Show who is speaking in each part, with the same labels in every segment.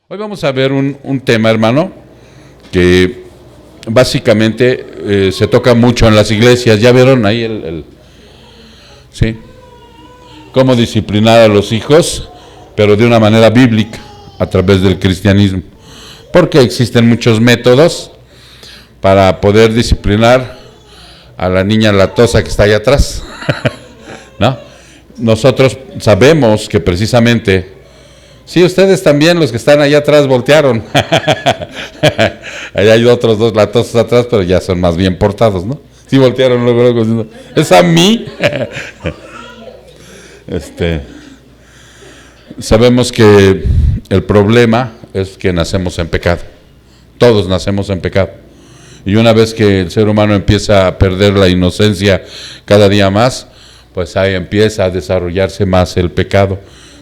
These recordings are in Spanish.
Speaker 1: Hoy vamos a ver un tema, hermano, que básicamente se toca mucho en las iglesias. ¿Ya vieron ahí sí? Cómo disciplinar a los hijos, pero de una manera bíblica, a través del cristianismo. Porque existen muchos métodos para poder disciplinar a la niña latosa que está allá atrás, ¿no? Nosotros sabemos que precisamente... Sí, ustedes también, los que están allá atrás, voltearon. Allá hay otros dos latosos atrás, pero ya son más bien portados, ¿no? Sí, voltearon luego diciendo, ¿es a mí? Sabemos que el problema es que nacemos en pecado. Todos nacemos en pecado. Y una vez que el ser humano empieza a perder la inocencia cada día más, pues ahí empieza a desarrollarse más el pecado.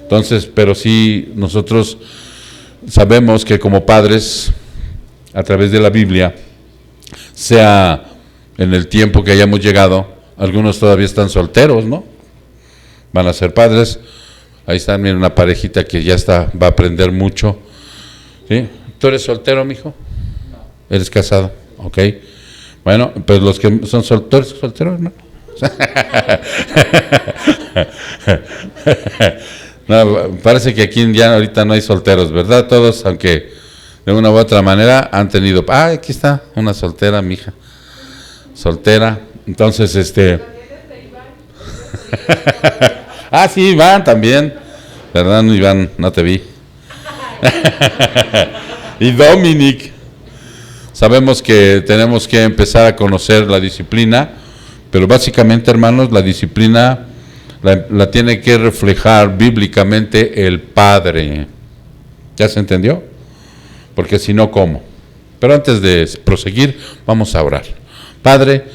Speaker 1: Entonces, pero sí, nosotros sabemos que como padres, a través de la Biblia, sea en el tiempo que hayamos llegado, algunos todavía están solteros, ¿no? Van a ser padres. Ahí están, miren, una parejita que ya va a aprender mucho. ¿Sí? ¿Tú eres soltero, mijo? No. ¿Eres casado? Ok. Bueno, pues los que son solteros, ¿solteros, no? No, parece que aquí ya ahorita no hay solteros, ¿verdad? Todos, aunque de una u otra manera han tenido... Ah, aquí está, una soltera, mija. Soltera. Entonces, Ah, sí, Iván también. ¿Verdad, Iván? No te vi. Y Dominic. Sabemos que tenemos que empezar a conocer la disciplina, pero básicamente, hermanos, la disciplina... La tiene que reflejar bíblicamente el Padre. ¿Ya se entendió? Porque si no, ¿cómo? Pero antes de proseguir, vamos a orar. Padre,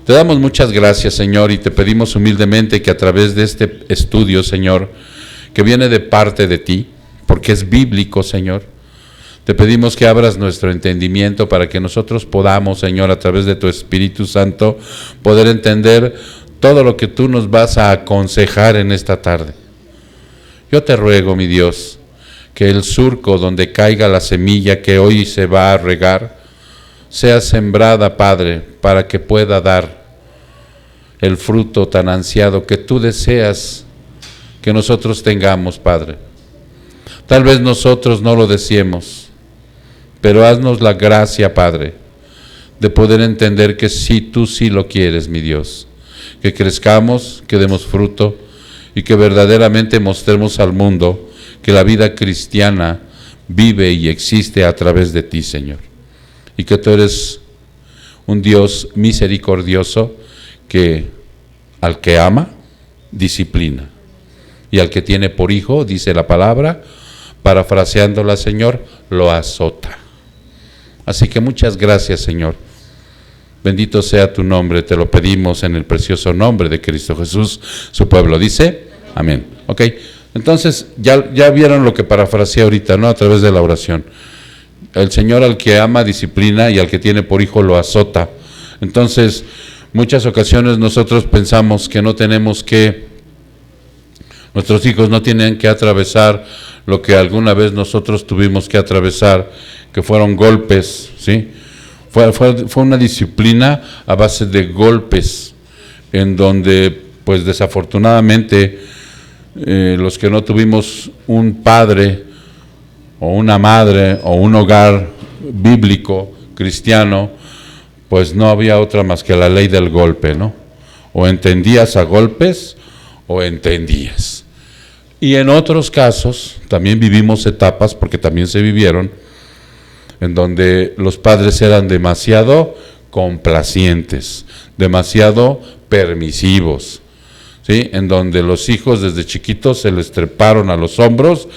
Speaker 1: te damos muchas gracias, Señor, y te pedimos humildemente que a través de este estudio, Señor, que viene de parte de ti, porque es bíblico, Señor, te pedimos que abras nuestro entendimiento para que nosotros podamos, Señor, a través de tu Espíritu Santo, poder entender todo lo que tú nos vas a aconsejar en esta tarde. Yo te ruego, mi Dios, que el surco donde caiga la semilla que hoy se va a regar, sea sembrada, Padre, para que pueda dar el fruto tan ansiado que tú deseas que nosotros tengamos, Padre. Tal vez nosotros no lo deseemos, pero haznos la gracia, Padre, de poder entender que sí, tú sí lo quieres, mi Dios. Que crezcamos, que demos fruto y que verdaderamente mostremos al mundo que la vida cristiana vive y existe a través de ti, Señor. Y que tú eres un Dios misericordioso que al que ama, disciplina. Y al que tiene por hijo, dice la palabra, parafraseándola, Señor, lo azota. Así que muchas gracias, Señor. Bendito sea tu nombre, te lo pedimos en el precioso nombre de Cristo Jesús. Su pueblo dice, amén. Ok, entonces ya vieron lo que parafraseé ahorita, ¿no? A través de la oración. El Señor al que ama disciplina y al que tiene por hijo lo azota. Entonces, muchas ocasiones nosotros pensamos que nuestros hijos no tienen que atravesar lo que alguna vez nosotros tuvimos que atravesar, que fueron golpes, ¿sí? Fue una disciplina a base de golpes, en donde, pues desafortunadamente, los que no tuvimos un padre, o una madre, o un hogar bíblico, cristiano, pues no había otra más que la ley del golpe, ¿no? O entendías a golpes, o entendías. Y en otros casos, también vivimos etapas, porque también se vivieron, en donde los padres eran demasiado complacientes, demasiado permisivos, ¿sí? En donde los hijos desde chiquitos se les treparon a los hombros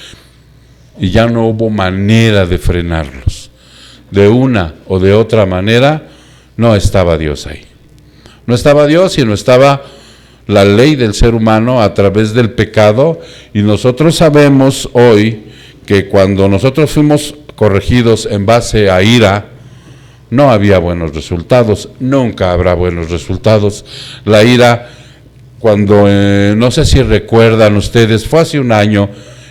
Speaker 1: y ya no hubo manera de frenarlos. De una o de otra manera no estaba Dios ahí. No estaba Dios y no estaba la ley del ser humano a través del pecado, y nosotros sabemos hoy que cuando nosotros fuimos corregidos en base a ira, no había buenos resultados, nunca habrá buenos resultados. La ira, cuando, no sé si recuerdan ustedes, fue hace un año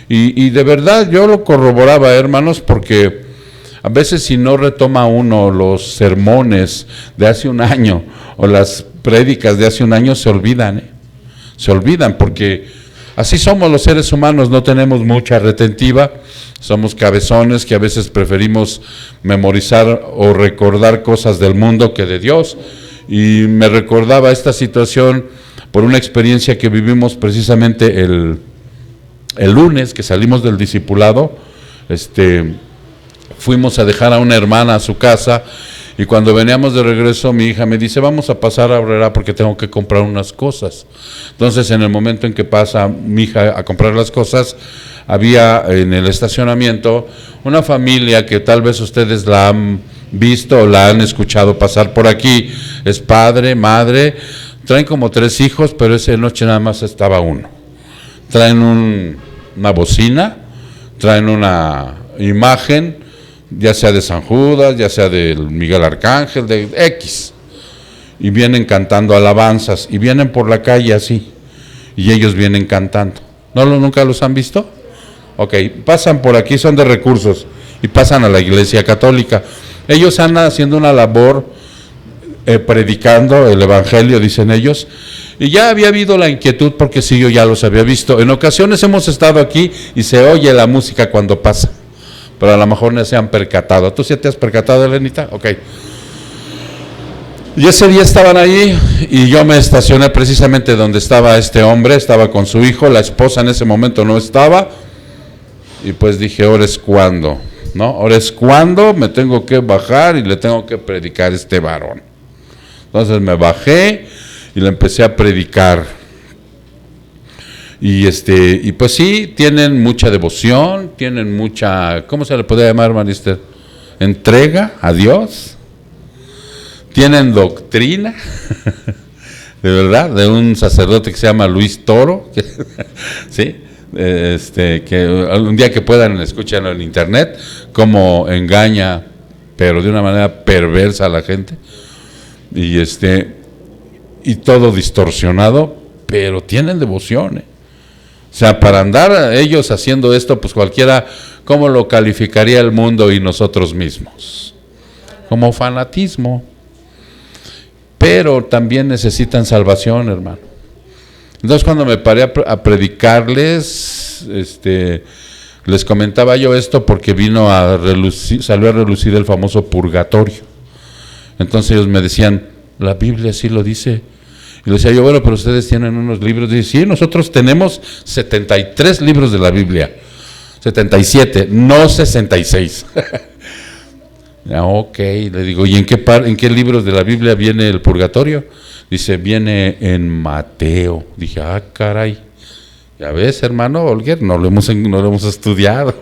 Speaker 1: Y de verdad yo lo corroboraba, hermanos, porque a veces si no retoma uno los sermones de hace un año o las prédicas de hace un año, se olvidan, se olvidan, porque así somos los seres humanos, no tenemos mucha retentiva, somos cabezones que a veces preferimos memorizar o recordar cosas del mundo que de Dios. Y me recordaba esta situación por una experiencia que vivimos precisamente el lunes que salimos del discipulado. Fuimos a dejar a una hermana a su casa, y cuando veníamos de regreso mi hija me dice, vamos a pasar a Aurrera porque tengo que comprar unas cosas. Entonces en el momento en que pasa mi hija a comprar las cosas, había en el estacionamiento una familia que tal vez ustedes la han visto o la han escuchado pasar por aquí. Es padre, madre, traen como 3 hijos, pero esa noche nada más estaba uno. Traen una bocina, traen una imagen, ya sea de San Judas, ya sea de Miguel Arcángel, de X, y vienen cantando alabanzas, y vienen por la calle así, y ellos vienen cantando. ¿Nunca los han visto? Ok, pasan por aquí, son de recursos, y pasan a la iglesia católica. Ellos andan haciendo una labor, predicando el evangelio, dicen ellos, y ya había habido la inquietud, porque sí, yo ya los había visto. En ocasiones hemos estado aquí, y se oye la música cuando pasa, pero a lo mejor no se han percatado. ¿Tú sí te has percatado, Elenita? Ok. Y ese día estaban ahí, y yo me estacioné precisamente donde estaba este hombre, estaba con su hijo, la esposa en ese momento no estaba, y pues dije, ahora es cuando, ¿no? Ahora es cuando me tengo que bajar y le tengo que predicar a este varón. Entonces me bajé y le empecé a predicar. Y pues sí, tienen mucha devoción, tienen mucha, ¿cómo se le puede llamar, Marister? Entrega a Dios. Tienen doctrina, de verdad, de un sacerdote que se llama Luis Toro, ¿sí? Que un día que puedan escucharlo en internet, cómo engaña, pero de una manera perversa a la gente, y todo distorsionado, pero tienen devoción, O sea, para andar ellos haciendo esto, pues cualquiera, ¿cómo lo calificaría el mundo y nosotros mismos? Como fanatismo. Pero también necesitan salvación, hermano. Entonces cuando me paré a predicarles, les comentaba yo esto porque salió a relucir el famoso purgatorio. Entonces ellos me decían, la Biblia sí lo dice. Y le decía yo, bueno, pero ustedes tienen unos libros. Dice, sí, nosotros tenemos 73 libros de la Biblia. 77, no 66. Ok, le digo, ¿y en qué libros de la Biblia viene el purgatorio? Dice, viene en Mateo. Dije, caray, ya ves, hermano Olger, no lo hemos estudiado.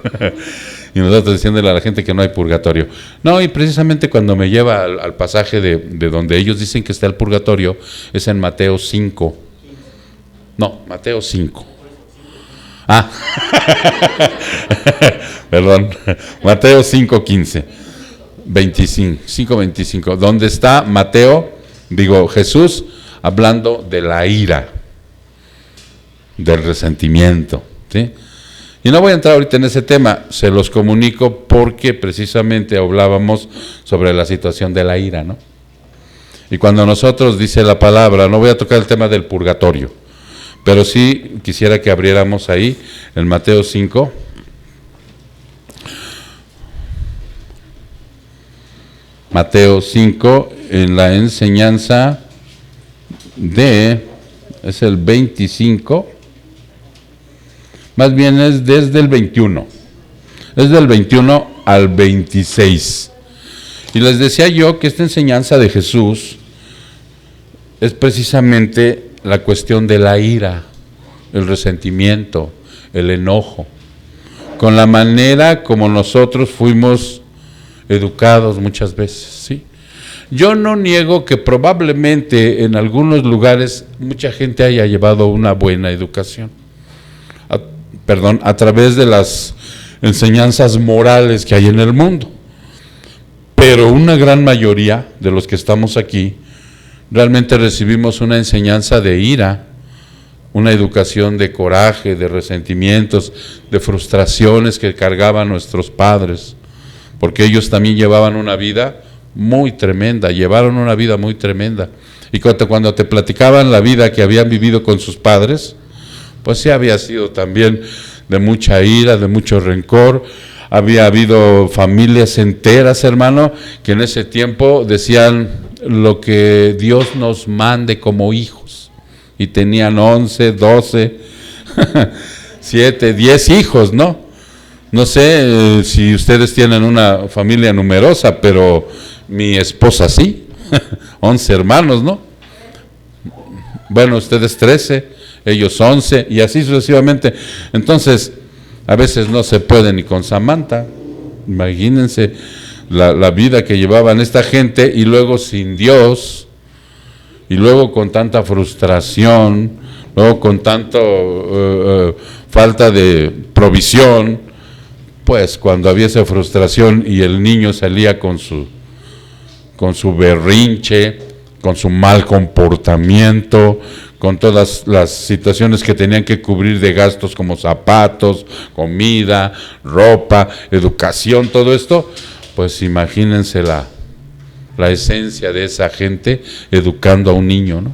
Speaker 1: Y nosotros diciéndole a la gente que no hay purgatorio. No, y precisamente cuando me lleva al pasaje de donde ellos dicen que está el purgatorio, es en Mateo 5. No, Mateo 5. Perdón, Mateo 5:15. 5:25, donde está Jesús hablando de la ira, del resentimiento, ¿sí? Y no voy a entrar ahorita en ese tema, se los comunico porque precisamente hablábamos sobre la situación de la ira, ¿no? Y cuando nosotros, dice la palabra, no voy a tocar el tema del purgatorio, pero sí quisiera que abriéramos ahí en Mateo 5. Mateo 5, en la enseñanza es el 25, más bien es desde el 21, es del 21 al 26. Y les decía yo que esta enseñanza de Jesús es precisamente la cuestión de la ira, el resentimiento, el enojo, con la manera como nosotros fuimos educados muchas veces, ¿sí? Yo no niego que probablemente en algunos lugares mucha gente haya llevado una buena educación, a través de las enseñanzas morales que hay en el mundo, pero una gran mayoría de los que estamos aquí realmente recibimos una enseñanza de ira una educación de coraje, de resentimientos, de frustraciones que cargaban nuestros padres, porque ellos también llevaban una vida muy tremenda, llevaron una vida muy tremenda. Y cuando te platicaban la vida que habían vivido con sus padres, pues sí había sido también de mucha ira, de mucho rencor. Había habido familias enteras, hermano, que en ese tiempo decían lo que Dios nos mande como hijos. Y tenían 11, 12, 7, 10 hijos, ¿no? No sé si ustedes tienen una familia numerosa, pero mi esposa sí, 11 hermanos, ¿no? Bueno, ustedes 13, ellos 11, y así sucesivamente. Entonces, a veces no se puede ni con Samantha. Imagínense la vida que llevaban esta gente, y luego sin Dios, y luego con tanta frustración, luego con tanto falta de provisión. Pues cuando había esa frustración y el niño salía con su berrinche, con su mal comportamiento, con todas las situaciones que tenían que cubrir de gastos como zapatos, comida, ropa, educación, todo esto, pues imagínense la esencia de esa gente educando a un niño, ¿no?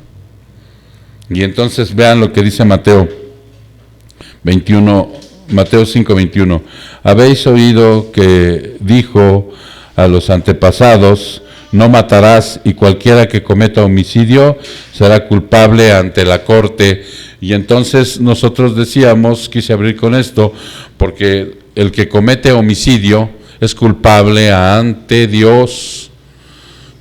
Speaker 1: Y entonces vean lo que dice Mateo 5:21. Habéis oído que dijo a los antepasados: no matarás, y cualquiera que cometa homicidio será culpable ante la corte. Y entonces nosotros decíamos, quise abrir con esto, porque el que comete homicidio es culpable ante Dios.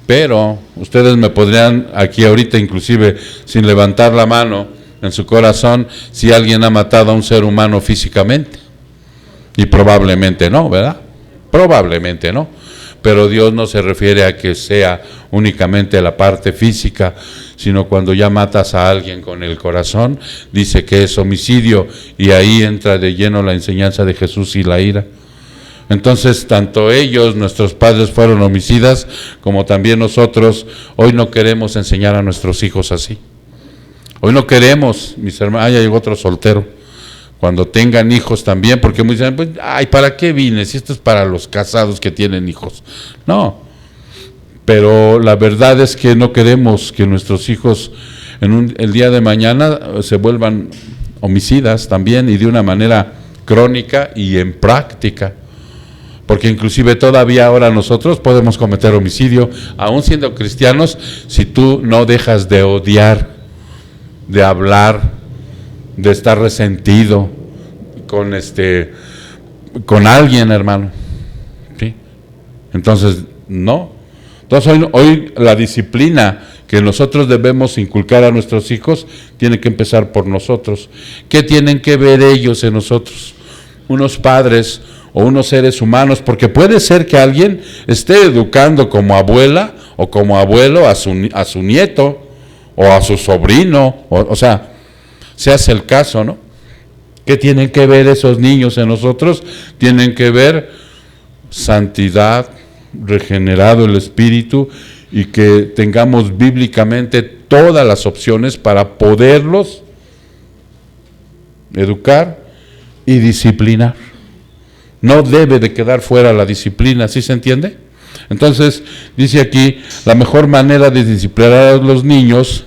Speaker 1: Pero ustedes me podrían aquí ahorita, inclusive sin levantar la mano, en su corazón, si alguien ha matado a un ser humano físicamente. Y probablemente no, ¿verdad? Probablemente no. Pero Dios no se refiere a que sea únicamente la parte física, sino cuando ya matas a alguien con el corazón, dice que es homicidio, y ahí entra de lleno la enseñanza de Jesús y la ira. Entonces, tanto ellos, nuestros padres, fueron homicidas, como también nosotros. Hoy no queremos enseñar a nuestros hijos así. Hoy no queremos, mis hermanos, ya llegó otro soltero, cuando tengan hijos también, porque muchos dicen, pues, ay, ¿para qué vine? Si esto es para los casados que tienen hijos. No, pero la verdad es que no queremos que nuestros hijos el día de mañana se vuelvan homicidas también, y de una manera crónica y en práctica. Porque inclusive todavía ahora nosotros podemos cometer homicidio, aún siendo cristianos, si tú no dejas de odiar, de hablar, de estar resentido con alguien, hermano. ¿Sí? Entonces, no. Entonces hoy la disciplina que nosotros debemos inculcar a nuestros hijos tiene que empezar por nosotros. ¿Qué tienen que ver ellos en nosotros? Unos padres o unos seres humanos, porque puede ser que alguien esté educando como abuela o como abuelo a su nieto o a su sobrino, o sea, se hace el caso, ¿no? ¿Qué tienen que ver esos niños en nosotros? Tienen que ver santidad, regenerado el espíritu, y que tengamos bíblicamente todas las opciones para poderlos educar y disciplinar. No debe de quedar fuera la disciplina, ¿sí se entiende? Entonces, dice aquí, la mejor manera de disciplinar a los niños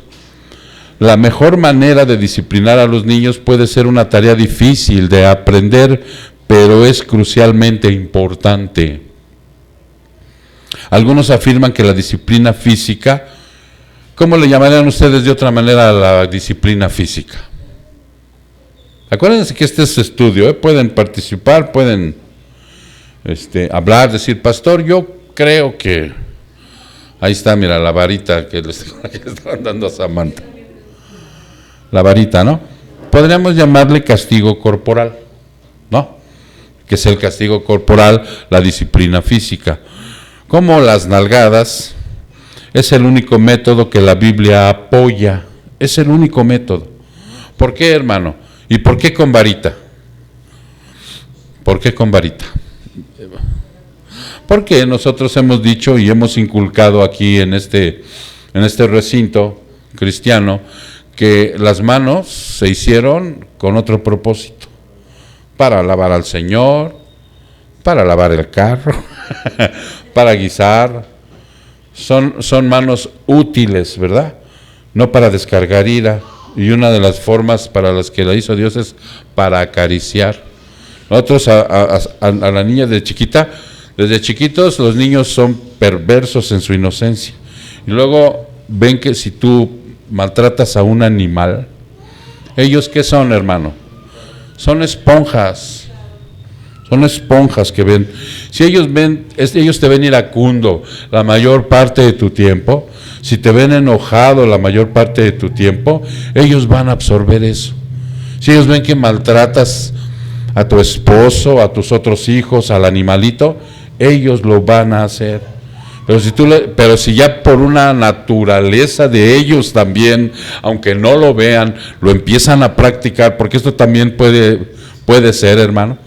Speaker 1: puede ser una tarea difícil de aprender, pero es crucialmente importante. Algunos afirman que la disciplina física, ¿cómo le llamarían ustedes de otra manera a la disciplina física? Acuérdense que este es estudio, pueden participar, pueden hablar, decir, pastor, yo creo que... Ahí está, mira, la varita que le estaban dando a Samantha. La varita, ¿no? Podríamos llamarle castigo corporal, ¿no? Que es el castigo corporal, la disciplina física. Como las nalgadas, es el único método que la Biblia apoya. Es el único método. ¿Por qué, hermano? ¿Y por qué con varita? ¿Por qué con varita? Porque nosotros hemos dicho y hemos inculcado aquí en este recinto cristiano que las manos se hicieron con otro propósito, para alabar al Señor, para lavar el carro, para guisar. Son manos útiles, ¿verdad? No para descargar ira. Y una de las formas para las que la hizo Dios es para acariciar. Nosotros a la niña de chiquita, desde chiquitos los niños son perversos en su inocencia. Y luego ven que si tú maltratas a un animal, ¿ellos qué son, hermano? Son esponjas. Son esponjas que ven. Si ellos te ven iracundo la mayor parte de tu tiempo, si te ven enojado la mayor parte de tu tiempo, ellos van a absorber eso. Si ellos ven que maltratas a tu esposo, a tus otros hijos, al animalito, ellos lo van a hacer. Pero si ya por una naturaleza de ellos también, aunque no lo vean, lo empiezan a practicar, porque esto también puede ser, hermano,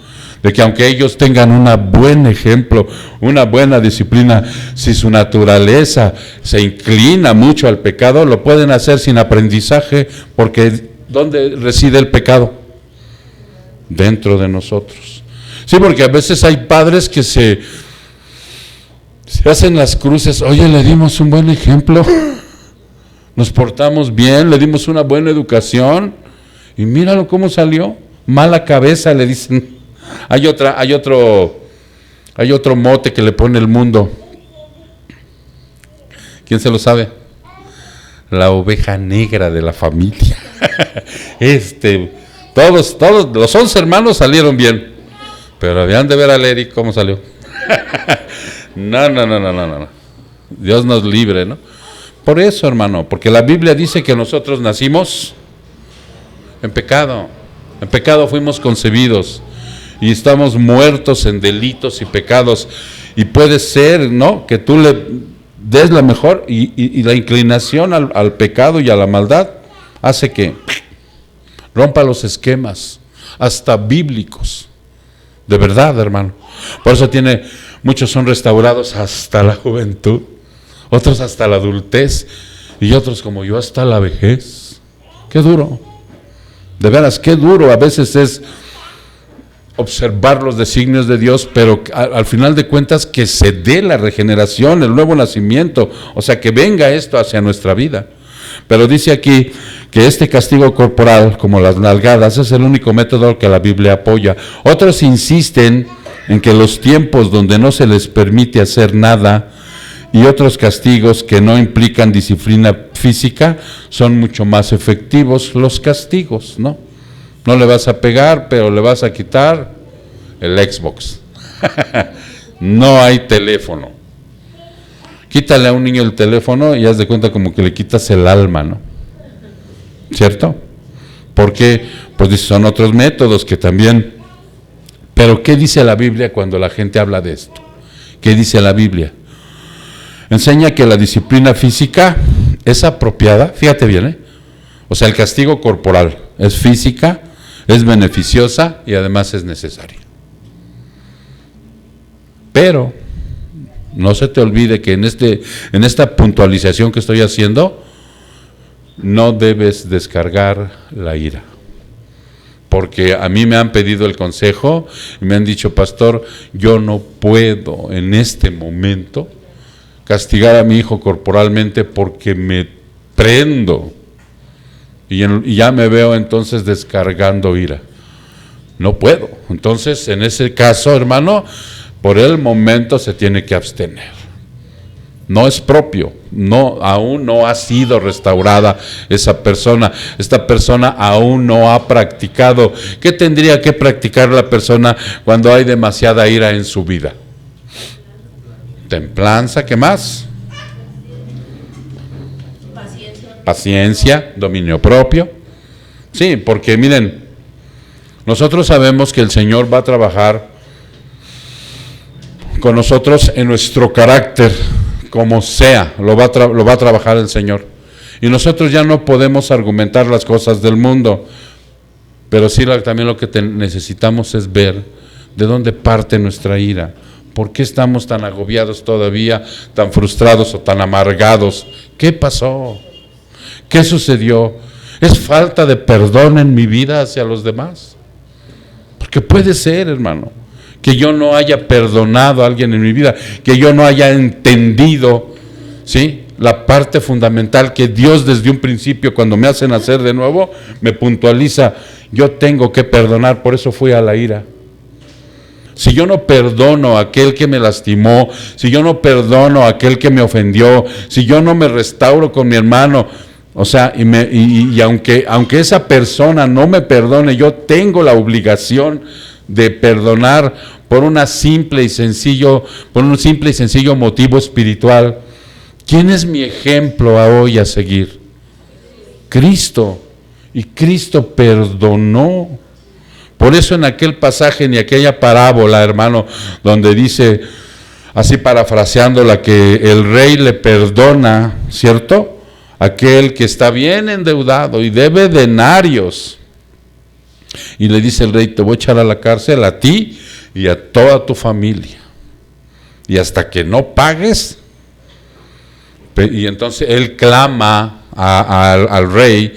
Speaker 1: de que aunque ellos tengan un buen ejemplo, una buena disciplina, si su naturaleza se inclina mucho al pecado, lo pueden hacer sin aprendizaje, porque ¿dónde reside el pecado? Dentro de nosotros. Sí, porque a veces hay padres que se hacen las cruces. Oye, le dimos un buen ejemplo, nos portamos bien, le dimos una buena educación, y míralo cómo salió, mala cabeza, le dicen. Hay otro mote que le pone el mundo. ¿Quién se lo sabe? La oveja negra de la familia. Todos los 11 hermanos salieron bien, pero habían de ver a Eric cómo salió. No. Dios nos libre, ¿no? Por eso, hermano, porque la Biblia dice que nosotros nacimos en pecado. En pecado fuimos concebidos y estamos muertos en delitos y pecados. Y puede ser, ¿no?, que tú le des la mejor y la inclinación al pecado y a la maldad hace que rompa los esquemas, hasta bíblicos. De verdad, hermano. Por eso muchos son restaurados hasta la juventud, otros hasta la adultez, y otros como yo hasta la vejez. Qué duro. De veras, qué duro a veces es observar los designios de Dios, pero al final de cuentas que se dé la regeneración, el nuevo nacimiento, o sea, que venga esto hacia nuestra vida. Pero dice aquí que este castigo corporal, como las nalgadas, es el único método que la Biblia apoya. Otros insisten en que los tiempos donde no se les permite hacer nada y otros castigos que no implican disciplina física son mucho más efectivos los castigos, ¿no? No le vas a pegar, pero le vas a quitar el Xbox. No hay teléfono. Quítale a un niño el teléfono y haz de cuenta como que le quitas el alma, ¿no? ¿Cierto? Porque pues son otros métodos que también. Pero ¿qué dice la Biblia cuando la gente habla de esto? ¿Qué dice la Biblia? Enseña que la disciplina física es apropiada, fíjate bien, o sea, el castigo corporal es física, es beneficiosa y además es necesaria. Pero no se te olvide que en esta puntualización que estoy haciendo, no debes descargar la ira. Porque a mí me han pedido el consejo y me han dicho, pastor, yo no puedo en este momento castigar a mi hijo corporalmente porque me prendo y ya me veo entonces descargando ira. No puedo. Entonces, en ese caso, hermano, por el momento se tiene que abstener. No es propio, aún no ha sido restaurada esa persona. Esta persona aún no ha practicado. ¿Qué tendría que practicar la persona cuando hay demasiada ira en su vida? Templanza, ¿qué más? Paciencia, dominio propio. Sí, porque miren, nosotros sabemos que el Señor va a trabajar con nosotros en nuestro carácter, como sea, lo va a trabajar el Señor. Y nosotros ya no podemos argumentar las cosas del mundo, pero sí también lo que necesitamos es ver de dónde parte nuestra ira. ¿Por qué estamos tan agobiados todavía, tan frustrados o tan amargados? ¿Qué pasó? ¿Qué sucedió? ¿Es falta de perdón en mi vida hacia los demás? Porque puede ser, hermano, que yo no haya perdonado a alguien en mi vida, que yo no haya entendido, ¿sí?, la parte fundamental que Dios desde un principio, cuando me hace nacer de nuevo, me puntualiza: yo tengo que perdonar, por eso fui a la ira. Si yo no perdono a aquel que me lastimó, si yo no perdono a aquel que me ofendió, si yo no me restauro con mi hermano, o sea, aunque esa persona no me perdone, yo tengo la obligación de perdonar por un simple y sencillo motivo espiritual. ¿Quién es mi ejemplo hoy a seguir? Cristo. Y Cristo perdonó. Por eso en aquel pasaje, en aquella parábola, hermano, donde dice, así parafraseándola, que el rey le perdona, ¿cierto?, aquel que está bien endeudado y debe denarios. Y le dice el rey: te voy a echar a la cárcel a ti y a toda tu familia. Y hasta que no pagues. Y entonces él clama al rey,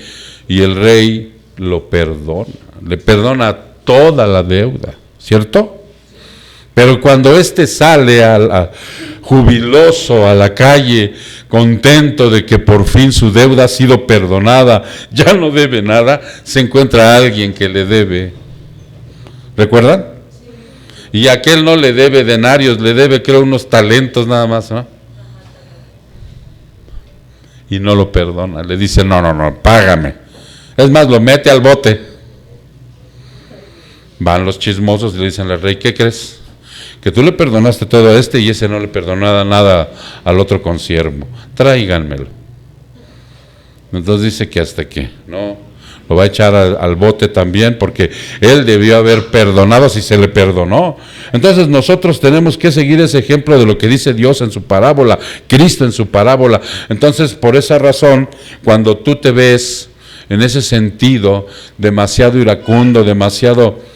Speaker 1: y el rey lo perdona. Le perdona toda la deuda, ¿cierto? Pero cuando éste sale jubiloso a la calle, contento de que por fin su deuda ha sido perdonada, ya no debe nada, se encuentra a alguien que le debe. ¿Recuerdan? Y aquel no le debe denarios, le debe, creo, unos talentos nada más, ¿no? Y no lo perdona, le dice: no, págame. Es más, lo mete al bote. Van los chismosos y le dicen al rey: ¿qué crees? Que tú le perdonaste todo a este y ese no le perdonó nada al otro consiervo. Tráiganmelo. Entonces dice que hasta que no, lo va a echar al bote también, porque él debió haber perdonado si se le perdonó. Entonces nosotros tenemos que seguir ese ejemplo de lo que dice Dios en su parábola, Cristo en su parábola. Entonces, por esa razón, cuando tú te ves en ese sentido demasiado iracundo, demasiado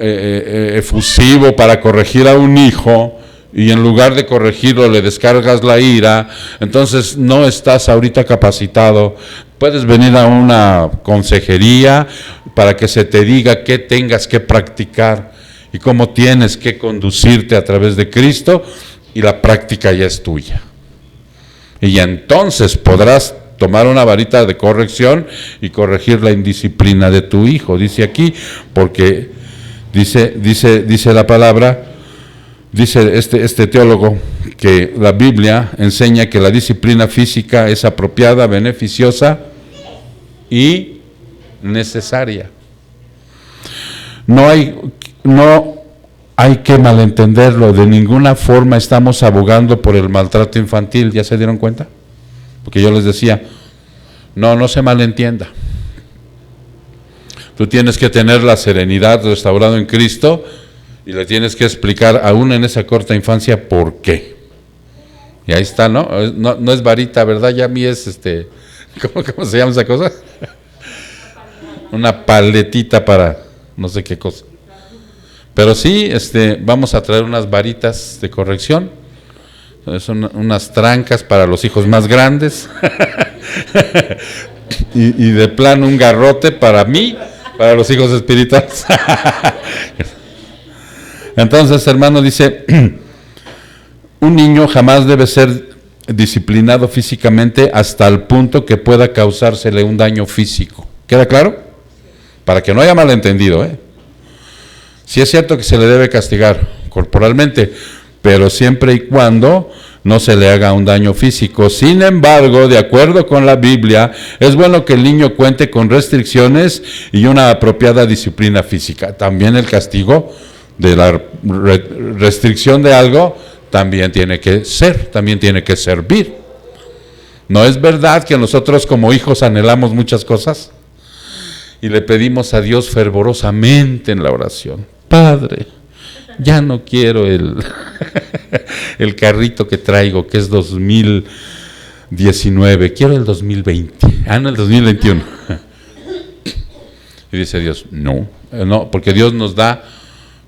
Speaker 1: efusivo para corregir a un hijo, y en lugar de corregirlo le descargas la ira, entonces no estás ahorita capacitado. Puedes venir a una consejería para que se te diga qué tengas que practicar y cómo tienes que conducirte a través de Cristo, y la práctica ya es tuya. Y entonces podrás tomar una varita de corrección y corregir la indisciplina de tu hijo. Dice aquí, porque dice la palabra, dice este teólogo, que la Biblia enseña que la disciplina física es apropiada, beneficiosa y necesaria. No hay que malentenderlo. De ninguna forma estamos abogando por el maltrato infantil. ¿Ya se dieron cuenta? Porque yo les decía, no se malentienda. Tú tienes que tener la serenidad restaurada en Cristo, y le tienes que explicar aún en esa corta infancia por qué. Y ahí está, ¿no? No es varita, ¿verdad? Ya a mí es ¿cómo se llama esa cosa? Una paletita para no sé qué cosa. Pero sí, vamos a traer unas varitas de corrección. Son unas trancas para los hijos más grandes. y de plano un garrote para mí, para los hijos espirituales. Entonces, hermano, dice, un niño jamás debe ser disciplinado físicamente hasta el punto que pueda causársele un daño físico. ¿Queda claro? Para que no haya malentendido, Sí es cierto que se le debe castigar corporalmente, pero siempre y cuando no se le haga un daño físico. Sin embargo, de acuerdo con la Biblia, es bueno que el niño cuente con restricciones y una apropiada disciplina física. También el castigo de la restricción de algo también tiene que servir. ¿No es verdad que nosotros como hijos anhelamos muchas cosas? Y le pedimos a Dios fervorosamente en la oración: Padre, ya no quiero el carrito que traigo, que es 2019, quiero el 2020, el 2021. Y dice Dios, no, porque Dios nos da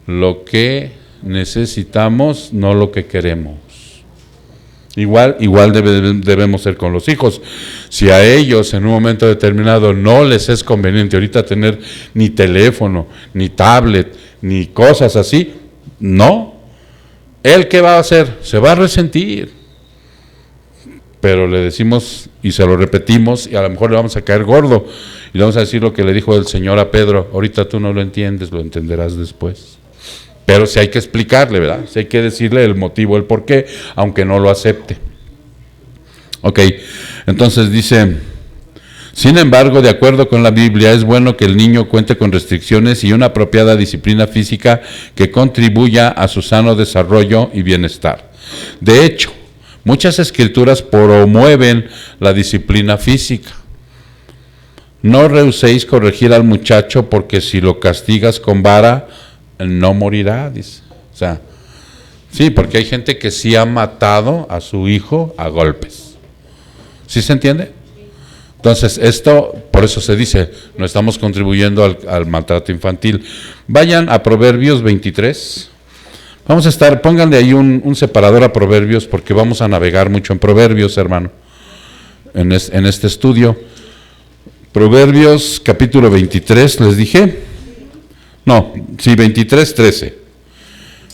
Speaker 1: lo que necesitamos, no lo que queremos. Igual debemos ser con los hijos. Si a ellos en un momento determinado no les es conveniente ahorita tener ni teléfono, ni tablet, ni cosas así, no. ¿Él qué va a hacer? Se va a resentir. Pero le decimos y se lo repetimos y a lo mejor le vamos a caer gordo y le vamos a decir lo que le dijo el Señor a Pedro: ahorita tú no lo entiendes, lo entenderás después. Pero sí hay que explicarle, ¿verdad? Sí hay que decirle el motivo, el por qué, aunque no lo acepte. Ok, entonces dice: sin embargo, de acuerdo con la Biblia, es bueno que el niño cuente con restricciones y una apropiada disciplina física que contribuya a su sano desarrollo y bienestar. De hecho, muchas escrituras promueven la disciplina física. No rehuséis corregir al muchacho, porque si lo castigas con vara, no morirá, dice. O sea, sí, porque hay gente que sí ha matado a su hijo a golpes. ¿Sí se entiende? Entonces, esto, por eso se dice, no estamos contribuyendo al maltrato infantil. Vayan a Proverbios 23. Vamos a estar, pónganle ahí un separador a Proverbios, porque vamos a navegar mucho en Proverbios, hermano, en este estudio. Proverbios capítulo 23, les dije. No, sí, 23, 13.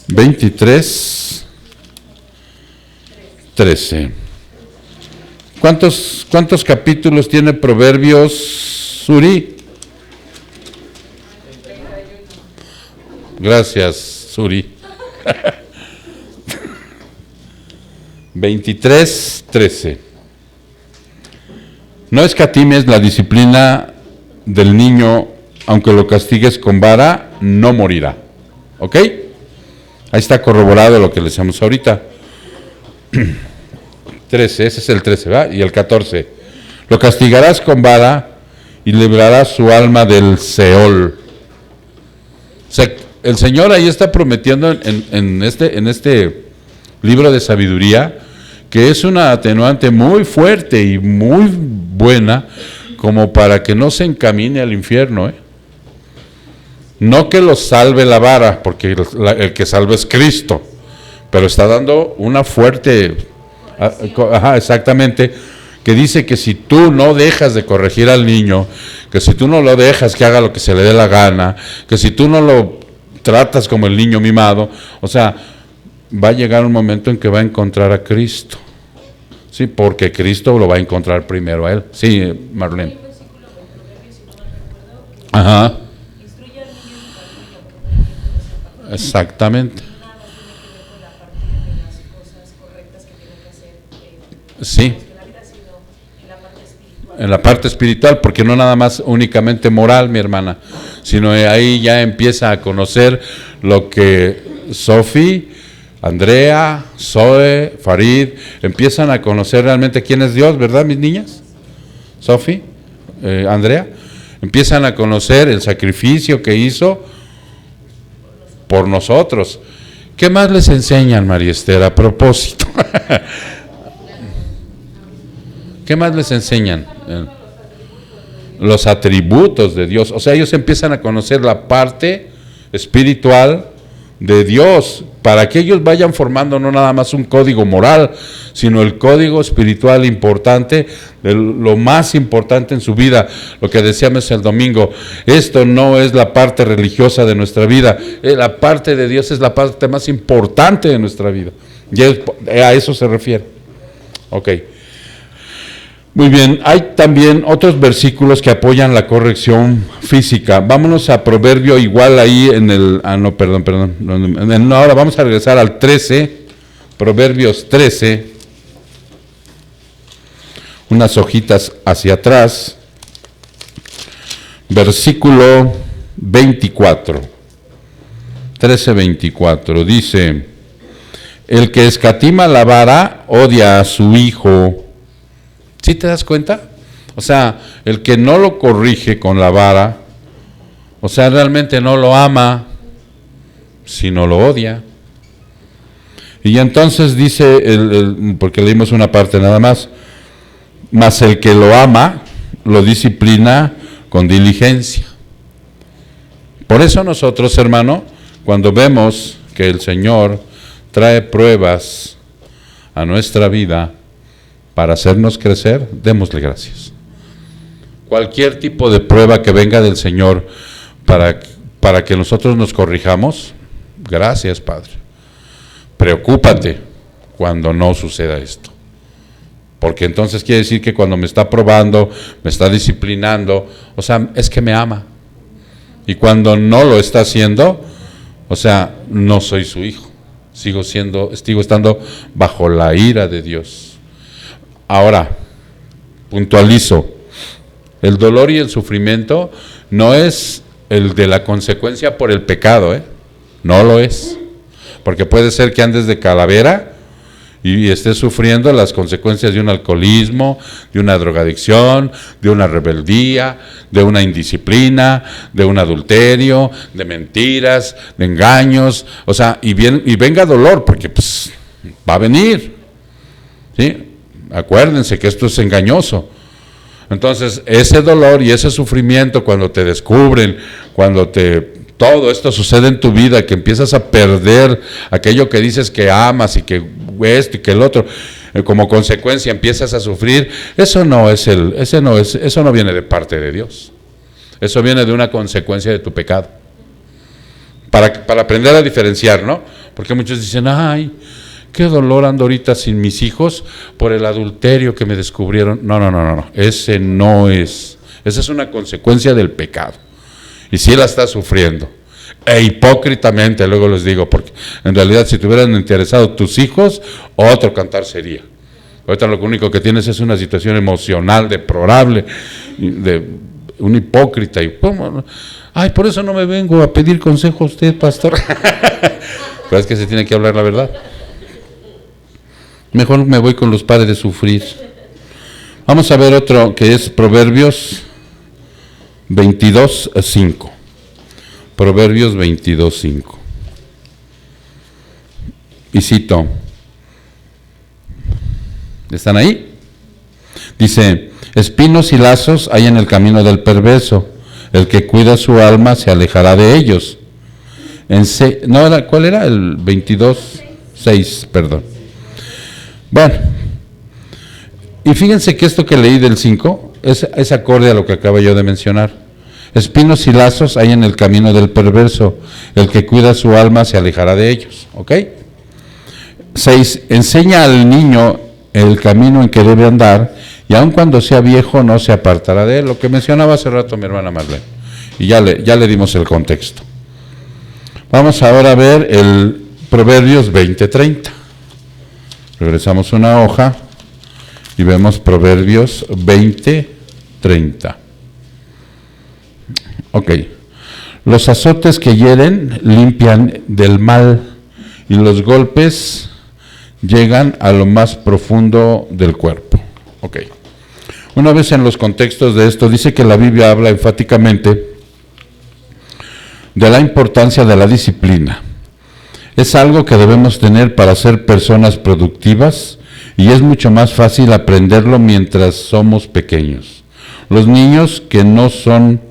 Speaker 1: 23, 13. ¿Cuántos capítulos tiene Proverbios, Suri? Gracias, Suri. 23, 13. No escatimes la disciplina del niño, aunque lo castigues con vara, no morirá. ¿Ok? Ahí está corroborado lo que le decíamos ahorita. 13, ese es el 13, ¿verdad? Y el 14. Lo castigarás con vara y librarás su alma del Seol. O sea, el Señor ahí está prometiendo en este libro de sabiduría que es una atenuante muy fuerte y muy buena como para que no se encamine al infierno, ¿eh? No que los salve la vara, porque el que salva es Cristo, pero está dando una fuerte, exactamente, que dice que si tú no dejas de corregir al niño, que si tú no lo dejas que haga lo que se le dé la gana, que si tú no lo tratas como el niño mimado, o sea, va a llegar un momento en que va a encontrar a Cristo, sí, porque Cristo lo va a encontrar primero a él. Sí, Marlene. Ajá. Exactamente. Sí. En la parte espiritual, porque no nada más únicamente moral, mi hermana, sino ahí ya empieza a conocer lo que Sofi, Andrea, Zoe, Farid, empiezan a conocer realmente quién es Dios, ¿verdad, mis niñas? Sofi, Andrea, empiezan a conocer el sacrificio que hizo por nosotros. ¿Qué más les enseñan, María Esther, a propósito? ¿Qué más les enseñan? Los atributos de Dios. O sea, ellos empiezan a conocer la parte espiritual de Dios, para que ellos vayan formando no nada más un código moral, sino el código espiritual importante, de lo más importante en su vida. Lo que decíamos el domingo, esto no es la parte religiosa de nuestra vida, la parte de Dios es la parte más importante de nuestra vida, y a eso se refiere. Ok. Muy bien, hay también otros versículos que apoyan la corrección física. Vámonos a Proverbio, igual ahí en el... ahora vamos a regresar al 13, Proverbios 13, unas hojitas hacia atrás, versículo 24, 13:24, dice: el que escatima la vara odia a su hijo. ¿Sí te das cuenta? O sea, el que no lo corrige con la vara, o sea, realmente no lo ama, sino lo odia. Y entonces dice, porque leímos una parte nada más, mas el que lo ama, lo disciplina con diligencia. Por eso nosotros, hermano, cuando vemos que el Señor trae pruebas a nuestra vida para hacernos crecer, démosle gracias. Cualquier tipo de prueba que venga del Señor para que nosotros nos corrijamos, gracias, Padre. Preocúpate cuando no suceda esto. Porque entonces quiere decir que cuando me está probando, me está disciplinando, o sea, es que me ama. Y cuando no lo está haciendo, o sea, no soy su hijo. Sigo estando bajo la ira de Dios. Ahora, puntualizo. El dolor y el sufrimiento no es el de la consecuencia por el pecado, no lo es. Porque puede ser que andes de calavera y estés sufriendo las consecuencias de un alcoholismo, de una drogadicción, de una rebeldía, de una indisciplina, de un adulterio, de mentiras, de engaños, o sea, y venga dolor, porque pues va a venir, ¿sí? Acuérdense que esto es engañoso. Entonces, ese dolor y ese sufrimiento cuando te descubren, todo esto sucede en tu vida, que empiezas a perder aquello que dices que amas y que esto y que el otro, como consecuencia empiezas a sufrir, eso no viene de parte de Dios. Eso viene de una consecuencia de tu pecado. Para aprender a diferenciar, ¿no? Porque muchos dicen, ay, qué dolor ando ahorita sin mis hijos por el adulterio que me descubrieron. No. Ese no es. Esa es una consecuencia del pecado. Y sí la estás sufriendo. E hipócritamente, luego les digo, porque en realidad si te hubieran interesado tus hijos, otro cantar sería. Ahorita lo único que tienes es una situación emocional deplorable, de un hipócrita. Y ¿cómo? Ay, por eso no me vengo a pedir consejo a usted, pastor. Pero es que se tiene que hablar la verdad. Mejor me voy con los padres de sufrir. Vamos a ver otro que es Proverbios 22:5. Proverbios 22:5. Y cito. ¿Están ahí? Dice, espinos y lazos hay en el camino del perverso. El que cuida su alma se alejará de ellos. ¿Cuál era? El 22:6, perdón. Bueno, y fíjense que esto que leí del 5 es acorde a lo que acabo yo de mencionar. Espinos y lazos hay en el camino del perverso, el que cuida su alma se alejará de ellos, ¿ok? 6, enseña al niño el camino en que debe andar, y aun cuando sea viejo no se apartará de él, lo que mencionaba hace rato mi hermana Marlene, y ya le dimos el contexto. Vamos ahora a ver el Proverbios 20:30. Regresamos una hoja y vemos Proverbios 20:30. Ok. Los azotes que hieren limpian del mal y los golpes llegan a lo más profundo del cuerpo. Ok. Una vez en los contextos de esto, dice que la Biblia habla enfáticamente de la importancia de la disciplina. Es algo que debemos tener para ser personas productivas y es mucho más fácil aprenderlo mientras somos pequeños. Los niños que no son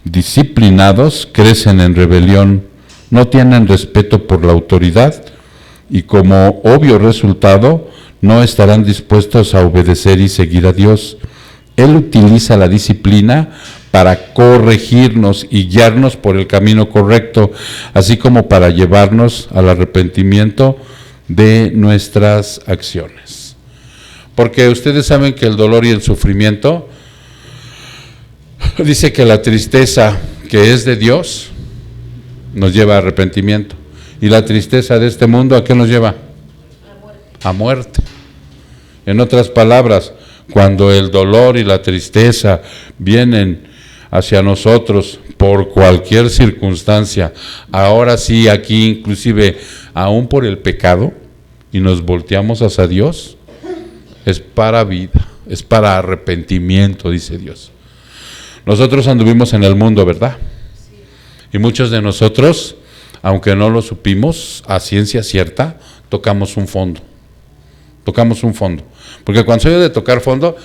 Speaker 1: disciplinados crecen en rebelión, no tienen respeto por la autoridad y como obvio resultado no estarán dispuestos a obedecer y seguir a Dios. Él utiliza la disciplina para corregirnos y guiarnos por el camino correcto, así como para llevarnos al arrepentimiento de nuestras acciones. Porque ustedes saben que el dolor y el sufrimiento, dice que la tristeza que es de Dios nos lleva a arrepentimiento. Y la tristeza de este mundo, ¿a qué nos lleva? A muerte. En otras palabras, cuando el dolor y la tristeza vienen hacia nosotros por cualquier circunstancia, ahora sí aquí inclusive aún por el pecado, y nos volteamos hacia Dios, es para vida, es para arrepentimiento, dice Dios. Nosotros anduvimos en el mundo, ¿verdad? Y muchos de nosotros, aunque no lo supimos a ciencia cierta, tocamos un fondo. Porque cuando se oye de tocar fondo,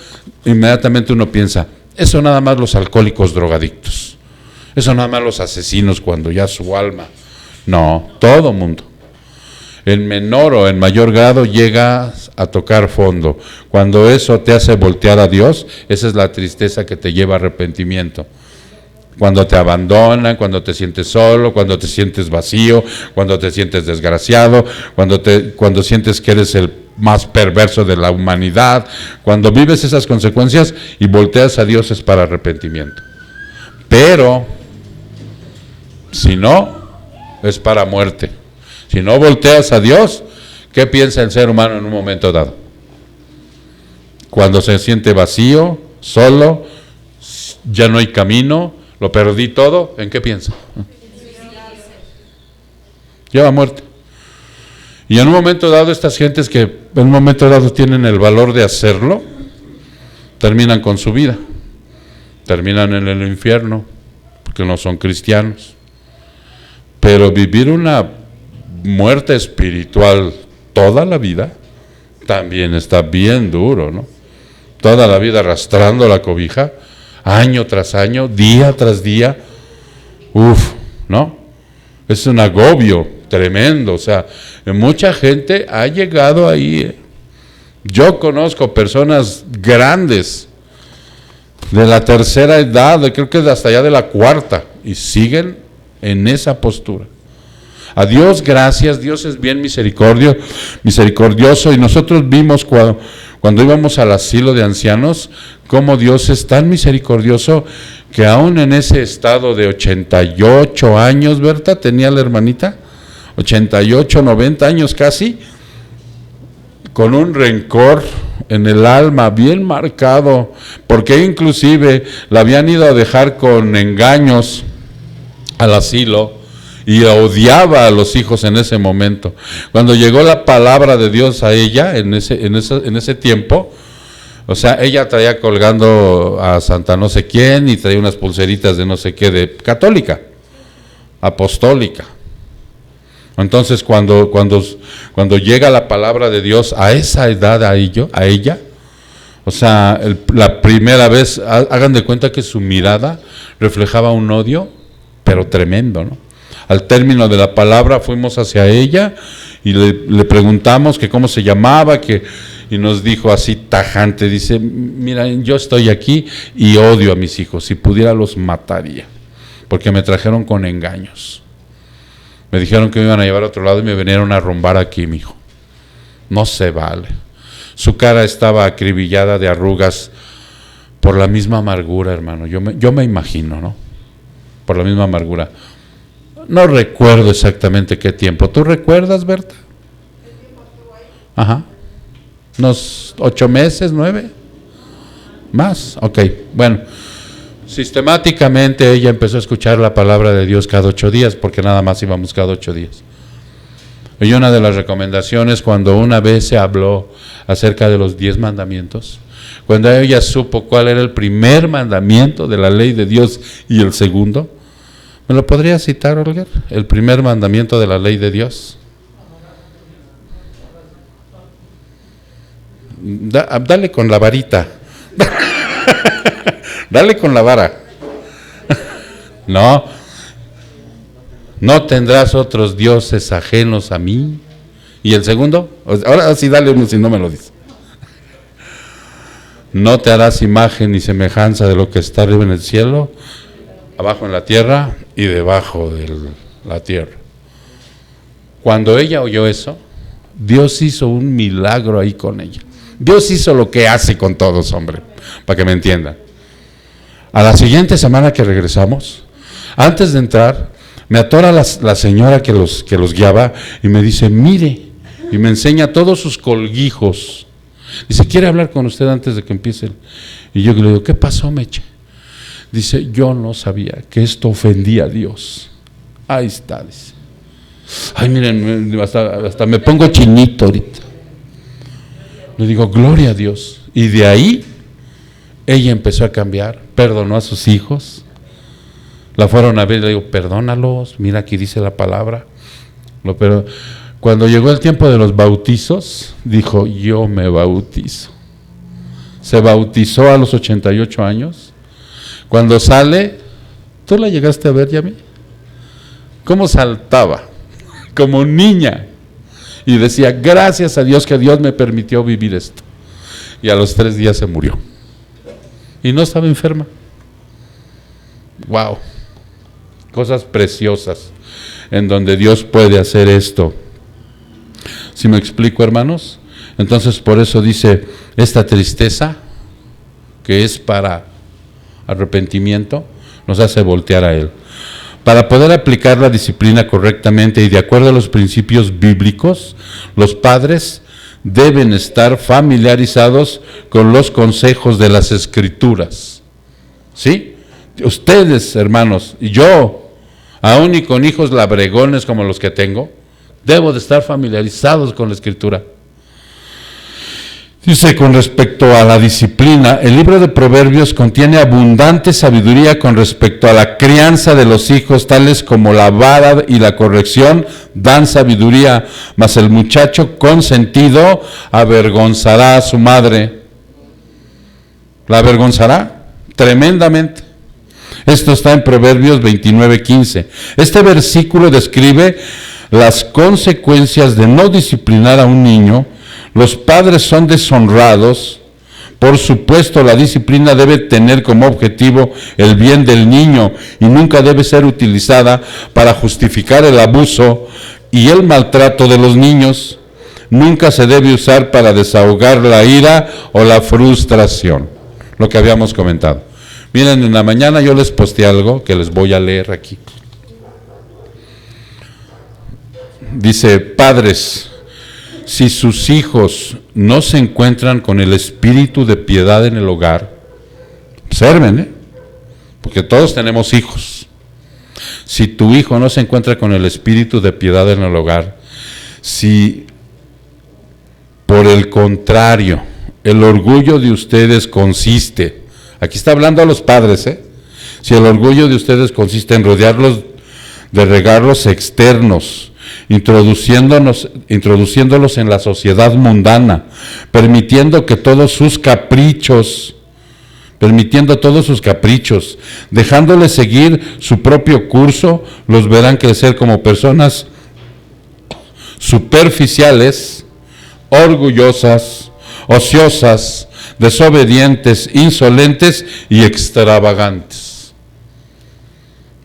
Speaker 1: inmediatamente uno piensa, eso nada más los alcohólicos drogadictos, eso nada más los asesinos cuando ya su alma. No, todo mundo. en menor o en mayor grado llegas a tocar fondo. Cuando eso te hace voltear a Dios, esa es la tristeza que te lleva a arrepentimiento. Cuando te abandonan, cuando te sientes solo, cuando te sientes vacío, cuando te sientes desgraciado, cuando sientes que eres el más perverso de la humanidad, cuando vives esas consecuencias y volteas a Dios, es para arrepentimiento. Pero, si no, es para muerte. Si no volteas a Dios, ¿qué piensa el ser humano en un momento dado? Cuando se siente vacío, solo, ya no hay camino, lo perdí todo, ¿en qué piensa? Lleva muerte. Y en un momento dado, estas gentes que en un momento dado tienen el valor de hacerlo, terminan con su vida, terminan en el infierno, porque no son cristianos. Pero vivir una muerte espiritual toda la vida, también está bien duro, ¿no? Toda la vida arrastrando la cobija, año tras año, día tras día, ¿no? Es un agobio tremendo, o sea, mucha gente ha llegado ahí. Yo conozco personas grandes, de la tercera edad, creo que hasta allá de la cuarta, y siguen en esa postura. A Dios gracias, Dios es bien misericordioso, y nosotros vimos cuando íbamos al asilo de ancianos, cómo Dios es tan misericordioso que aún en ese estado de 88 años, ¿verdad? Tenía la hermanita, 88, 90 años casi, con un rencor en el alma bien marcado, porque inclusive la habían ido a dejar con engaños al asilo y odiaba a los hijos en ese momento. Cuando llegó la palabra de Dios a ella en ese tiempo, o sea, ella traía colgando a Santa no sé quién y traía unas pulseritas de no sé qué, de católica, apostólica. Entonces cuando llega la palabra de Dios a esa edad a ella, o sea, la primera vez, hagan de cuenta que su mirada reflejaba un odio, pero tremendo, ¿no? Al término de la palabra fuimos hacia ella y le preguntamos que cómo se llamaba, y nos dijo así tajante, dice, mira, yo estoy aquí y odio a mis hijos, si pudiera los mataría, porque me trajeron con engaños. Me dijeron que me iban a llevar a otro lado y me vinieron a rumbar aquí, mijo. No se vale. Su cara estaba acribillada de arrugas por la misma amargura, hermano. Yo me imagino, ¿no? Por la misma amargura. No recuerdo exactamente qué tiempo. ¿Tú recuerdas, Berta? Ajá. ¿Unos 8 meses, 9? ¿Más? Ok, bueno. Sistemáticamente ella empezó a escuchar la palabra de Dios cada 8 días, porque nada más íbamos cada 8 días. Y una de las recomendaciones, cuando una vez se habló acerca de los 10 mandamientos, cuando ella supo cuál era el primer mandamiento de la ley de Dios y el segundo, ¿me lo podría citar, Olger? El primer mandamiento de la ley de Dios. Dale con la varita. Dale con la vara. No tendrás otros dioses ajenos a mí. ¿Y el segundo? Ahora sí, dale uno si no me lo dice. No te harás imagen ni semejanza de lo que está arriba en el cielo, abajo en la tierra y debajo de la tierra. Cuando ella oyó eso, Dios hizo un milagro ahí con ella. Dios hizo lo que hace con todos, hombre, para que me entiendan. A la siguiente semana que regresamos, antes de entrar, me atora la señora que los guiaba y me dice, mire, y me enseña todos sus colguijos. Dice, ¿quiere hablar con usted antes de que empiece? Y yo le digo, ¿qué pasó, Meche? Dice, yo no sabía que esto ofendía a Dios. Ahí está, dice. Ay, miren, hasta me pongo chinito ahorita. Le digo, gloria a Dios. Y de ahí, ella empezó a cambiar, perdonó a sus hijos. La fueron a ver y le digo, perdónalos, mira aquí dice la palabra. Pero cuando llegó el tiempo de los bautizos, dijo, yo me bautizo. Se bautizó a los 88 años. Cuando sale, ¿tú la llegaste a ver, Yami? ¿Cómo saltaba? Como niña. y decía, gracias a Dios que Dios me permitió vivir esto. Y a los 3 días se murió. Y no estaba enferma. Wow. Cosas preciosas en donde Dios puede hacer esto. ¿Sí me explico, hermanos? Entonces, por eso dice, esta tristeza, que es para arrepentimiento, nos hace voltear a Él. Para poder aplicar la disciplina correctamente y de acuerdo a los principios bíblicos, los padres deben estar familiarizados con los consejos de las Escrituras. ¿Sí? Ustedes, hermanos, y yo, aún y con hijos labregones como los que tengo, debo de estar familiarizados con la Escritura. Dice, con respecto a la disciplina, el libro de Proverbios contiene abundante sabiduría con respecto a la crianza de los hijos, tales como la vara y la corrección dan sabiduría, mas el muchacho consentido avergonzará a su madre. ¿La avergonzará? Tremendamente. Esto está en Proverbios 29:15. Este versículo describe las consecuencias de no disciplinar a un niño. Los padres son deshonrados. Por supuesto, la disciplina debe tener como objetivo el bien del niño y nunca debe ser utilizada para justificar el abuso y el maltrato de los niños. Nunca se debe usar para desahogar la ira o la frustración, lo que habíamos comentado. Miren, en la mañana yo les posteé algo que les voy a leer aquí. Dice, padres, si sus hijos no se encuentran con el espíritu de piedad en el hogar, observen, porque todos tenemos hijos. Si tu hijo no se encuentra con el espíritu de piedad en el hogar, si por el contrario, el orgullo de ustedes consiste, aquí está hablando a los padres, si el orgullo de ustedes consiste en rodearlos de regalos externos, introduciéndolos en la sociedad mundana, permitiendo todos sus caprichos, dejándoles seguir su propio curso, los verán crecer como personas superficiales, orgullosas, ociosas, desobedientes, insolentes y extravagantes.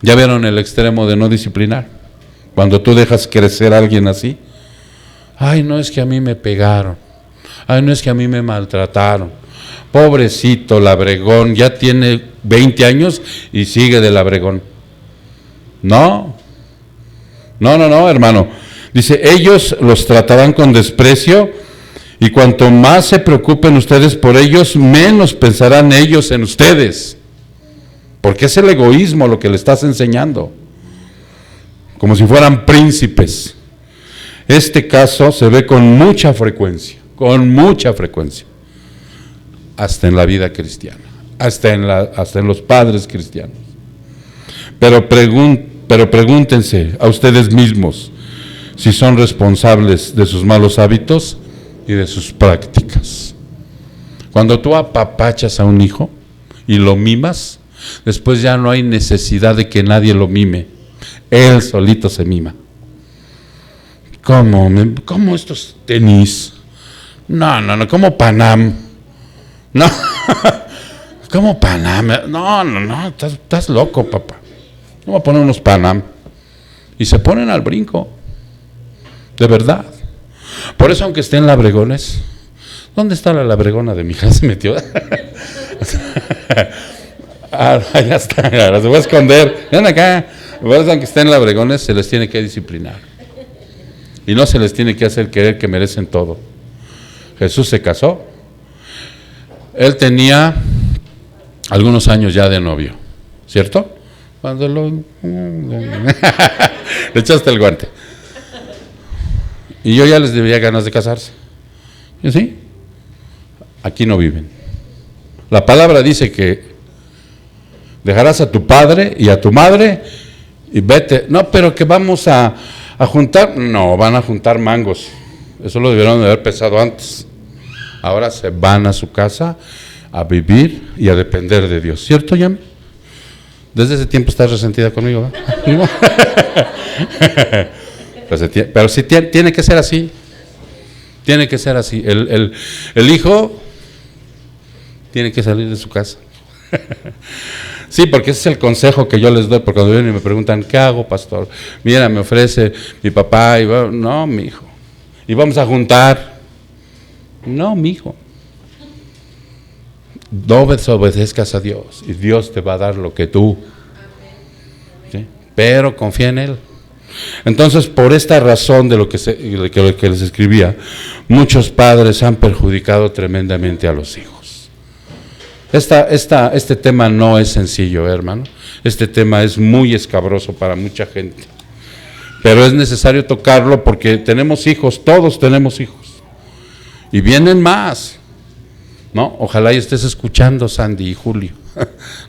Speaker 1: ¿Ya vieron el extremo de no disciplinar? Cuando tú dejas crecer a alguien así, ay, no es que a mí me pegaron, ay, no es que a mí me maltrataron, pobrecito labregón, ya tiene 20 años y sigue de labregón. No, hermano. Dice, ellos los tratarán con desprecio y cuanto más se preocupen ustedes por ellos, menos pensarán ellos en ustedes. Porque es el egoísmo lo que le estás enseñando. Como si fueran príncipes. Este caso se ve con mucha frecuencia, hasta en la vida cristiana, hasta en los padres cristianos. Pero pregúntense a ustedes mismos si son responsables de sus malos hábitos y de sus prácticas. Cuando tú apapachas a un hijo y lo mimas, después ya no hay necesidad de que nadie lo mime. Él solito se mima. ¿Cómo estos tenis? No, como Panam. No, como Panam. No, estás loco, papá. Vamos a poner unos Panam. Y se ponen al brinco. De verdad. Por eso, aunque estén labregones, ¿dónde está la labregona de mi hija? Se metió. Ya está, ahora se va a esconder. Ven acá. Por eso, aunque estén labregones, se les tiene que disciplinar. Y no se les tiene que hacer creer que merecen todo. Jesús se casó. Él tenía algunos años ya de novio, ¿cierto? Cuando le echaste el guante. Y yo ya les debía ganas de casarse. ¿Y sí? Aquí no viven. La palabra dice que dejarás a tu padre y a tu madre y vete. No, pero que vamos a juntar. No, van a juntar mangos. Eso lo debieron de haber pensado antes. Ahora se van a su casa a vivir y a depender de Dios. ¿Cierto, Yami? Desde ese tiempo estás resentida conmigo, ¿verdad? Pero sí tiene que ser así. Tiene que ser así. El hijo tiene que salir de su casa. Sí, porque ese es el consejo que yo les doy, porque cuando vienen y me preguntan, ¿qué hago, pastor? Mira, me ofrece mi papá, y no, mi hijo. Y vamos a juntar. No, mi hijo. No desobedezcas a Dios, y Dios te va a dar lo que tú. ¿Sí? Pero confía en Él. Entonces, por esta razón de lo que les escribía, muchos padres han perjudicado tremendamente a los hijos. Este tema no es sencillo, hermano. Este tema es muy escabroso para mucha gente. Pero es necesario tocarlo porque tenemos hijos, todos tenemos hijos. Y vienen más. ¿No? Ojalá y estés escuchando, Sandy y Julio.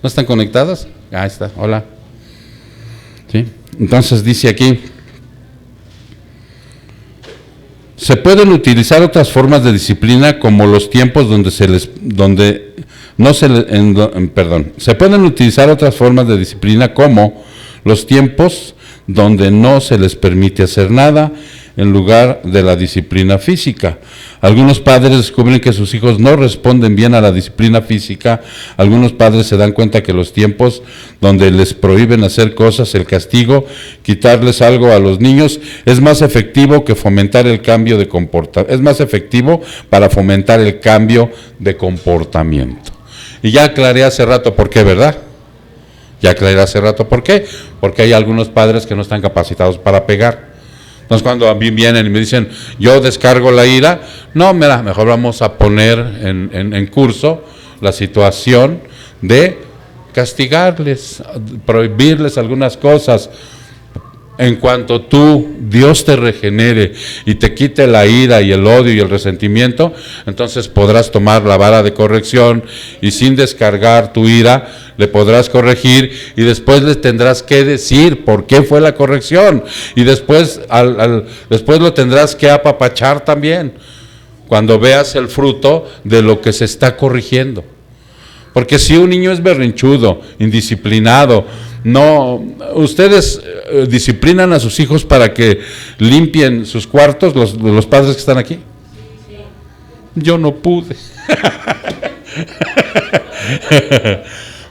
Speaker 1: ¿No están conectados? Ahí está, hola. ¿Sí? Entonces dice aquí, se pueden utilizar otras formas de disciplina como los tiempos se pueden utilizar otras formas de disciplina como los tiempos donde no se les permite hacer nada en lugar de la disciplina física. Algunos padres descubren que sus hijos no responden bien a la disciplina física. Algunos padres se dan cuenta que los tiempos donde les prohíben hacer cosas, el castigo, quitarles algo a los niños, es más efectivo que fomentar el cambio de comportamiento. Es más efectivo para fomentar el cambio de comportamiento. Y ya aclaré hace rato por qué, ¿verdad? Ya aclaré hace rato por qué. Porque hay algunos padres que no están capacitados para pegar. Entonces cuando a mí vienen y me dicen, yo descargo la ira, no, mira, mejor vamos a poner en curso la situación de castigarles, prohibirles algunas cosas. En cuanto Dios te regenere y te quite la ira y el odio y el resentimiento, entonces podrás tomar la vara de corrección y sin descargar tu ira, le podrás corregir y después le tendrás que decir por qué fue la corrección y después, después lo tendrás que apapachar también cuando veas el fruto de lo que se está corrigiendo. Porque si un niño es berrinchudo, indisciplinado, no, ustedes disciplinan a sus hijos para que limpien sus cuartos, los padres que están aquí. Yo no pude.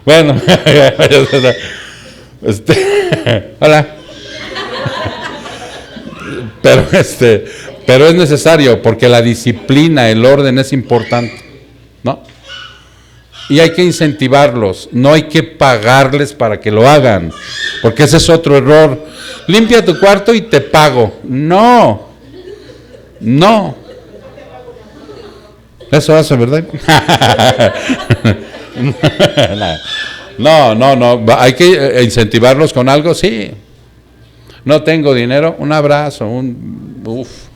Speaker 1: Bueno, hola. Pero es necesario porque la disciplina, el orden es importante, ¿no? Y hay que incentivarlos, no hay que pagarles para que lo hagan, porque ese es otro error. Limpia tu cuarto y te pago. No. Eso hace, ¿verdad? No, hay que incentivarlos con algo, sí. No tengo dinero, un abrazo,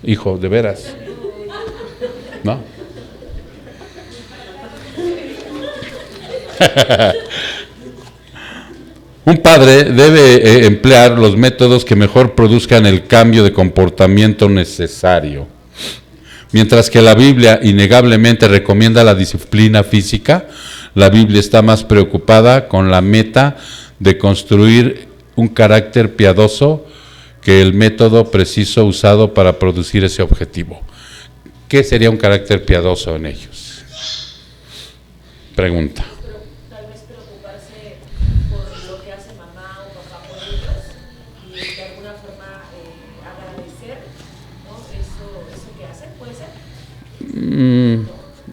Speaker 1: hijo, de veras. ¿No? Un padre debe emplear los métodos que mejor produzcan el cambio de comportamiento necesario. Mientras que la Biblia innegablemente recomienda la disciplina física, la Biblia está más preocupada con la meta de construir un carácter piadoso que el método preciso usado para producir ese objetivo. ¿Qué sería un carácter piadoso en ellos? Pregunta.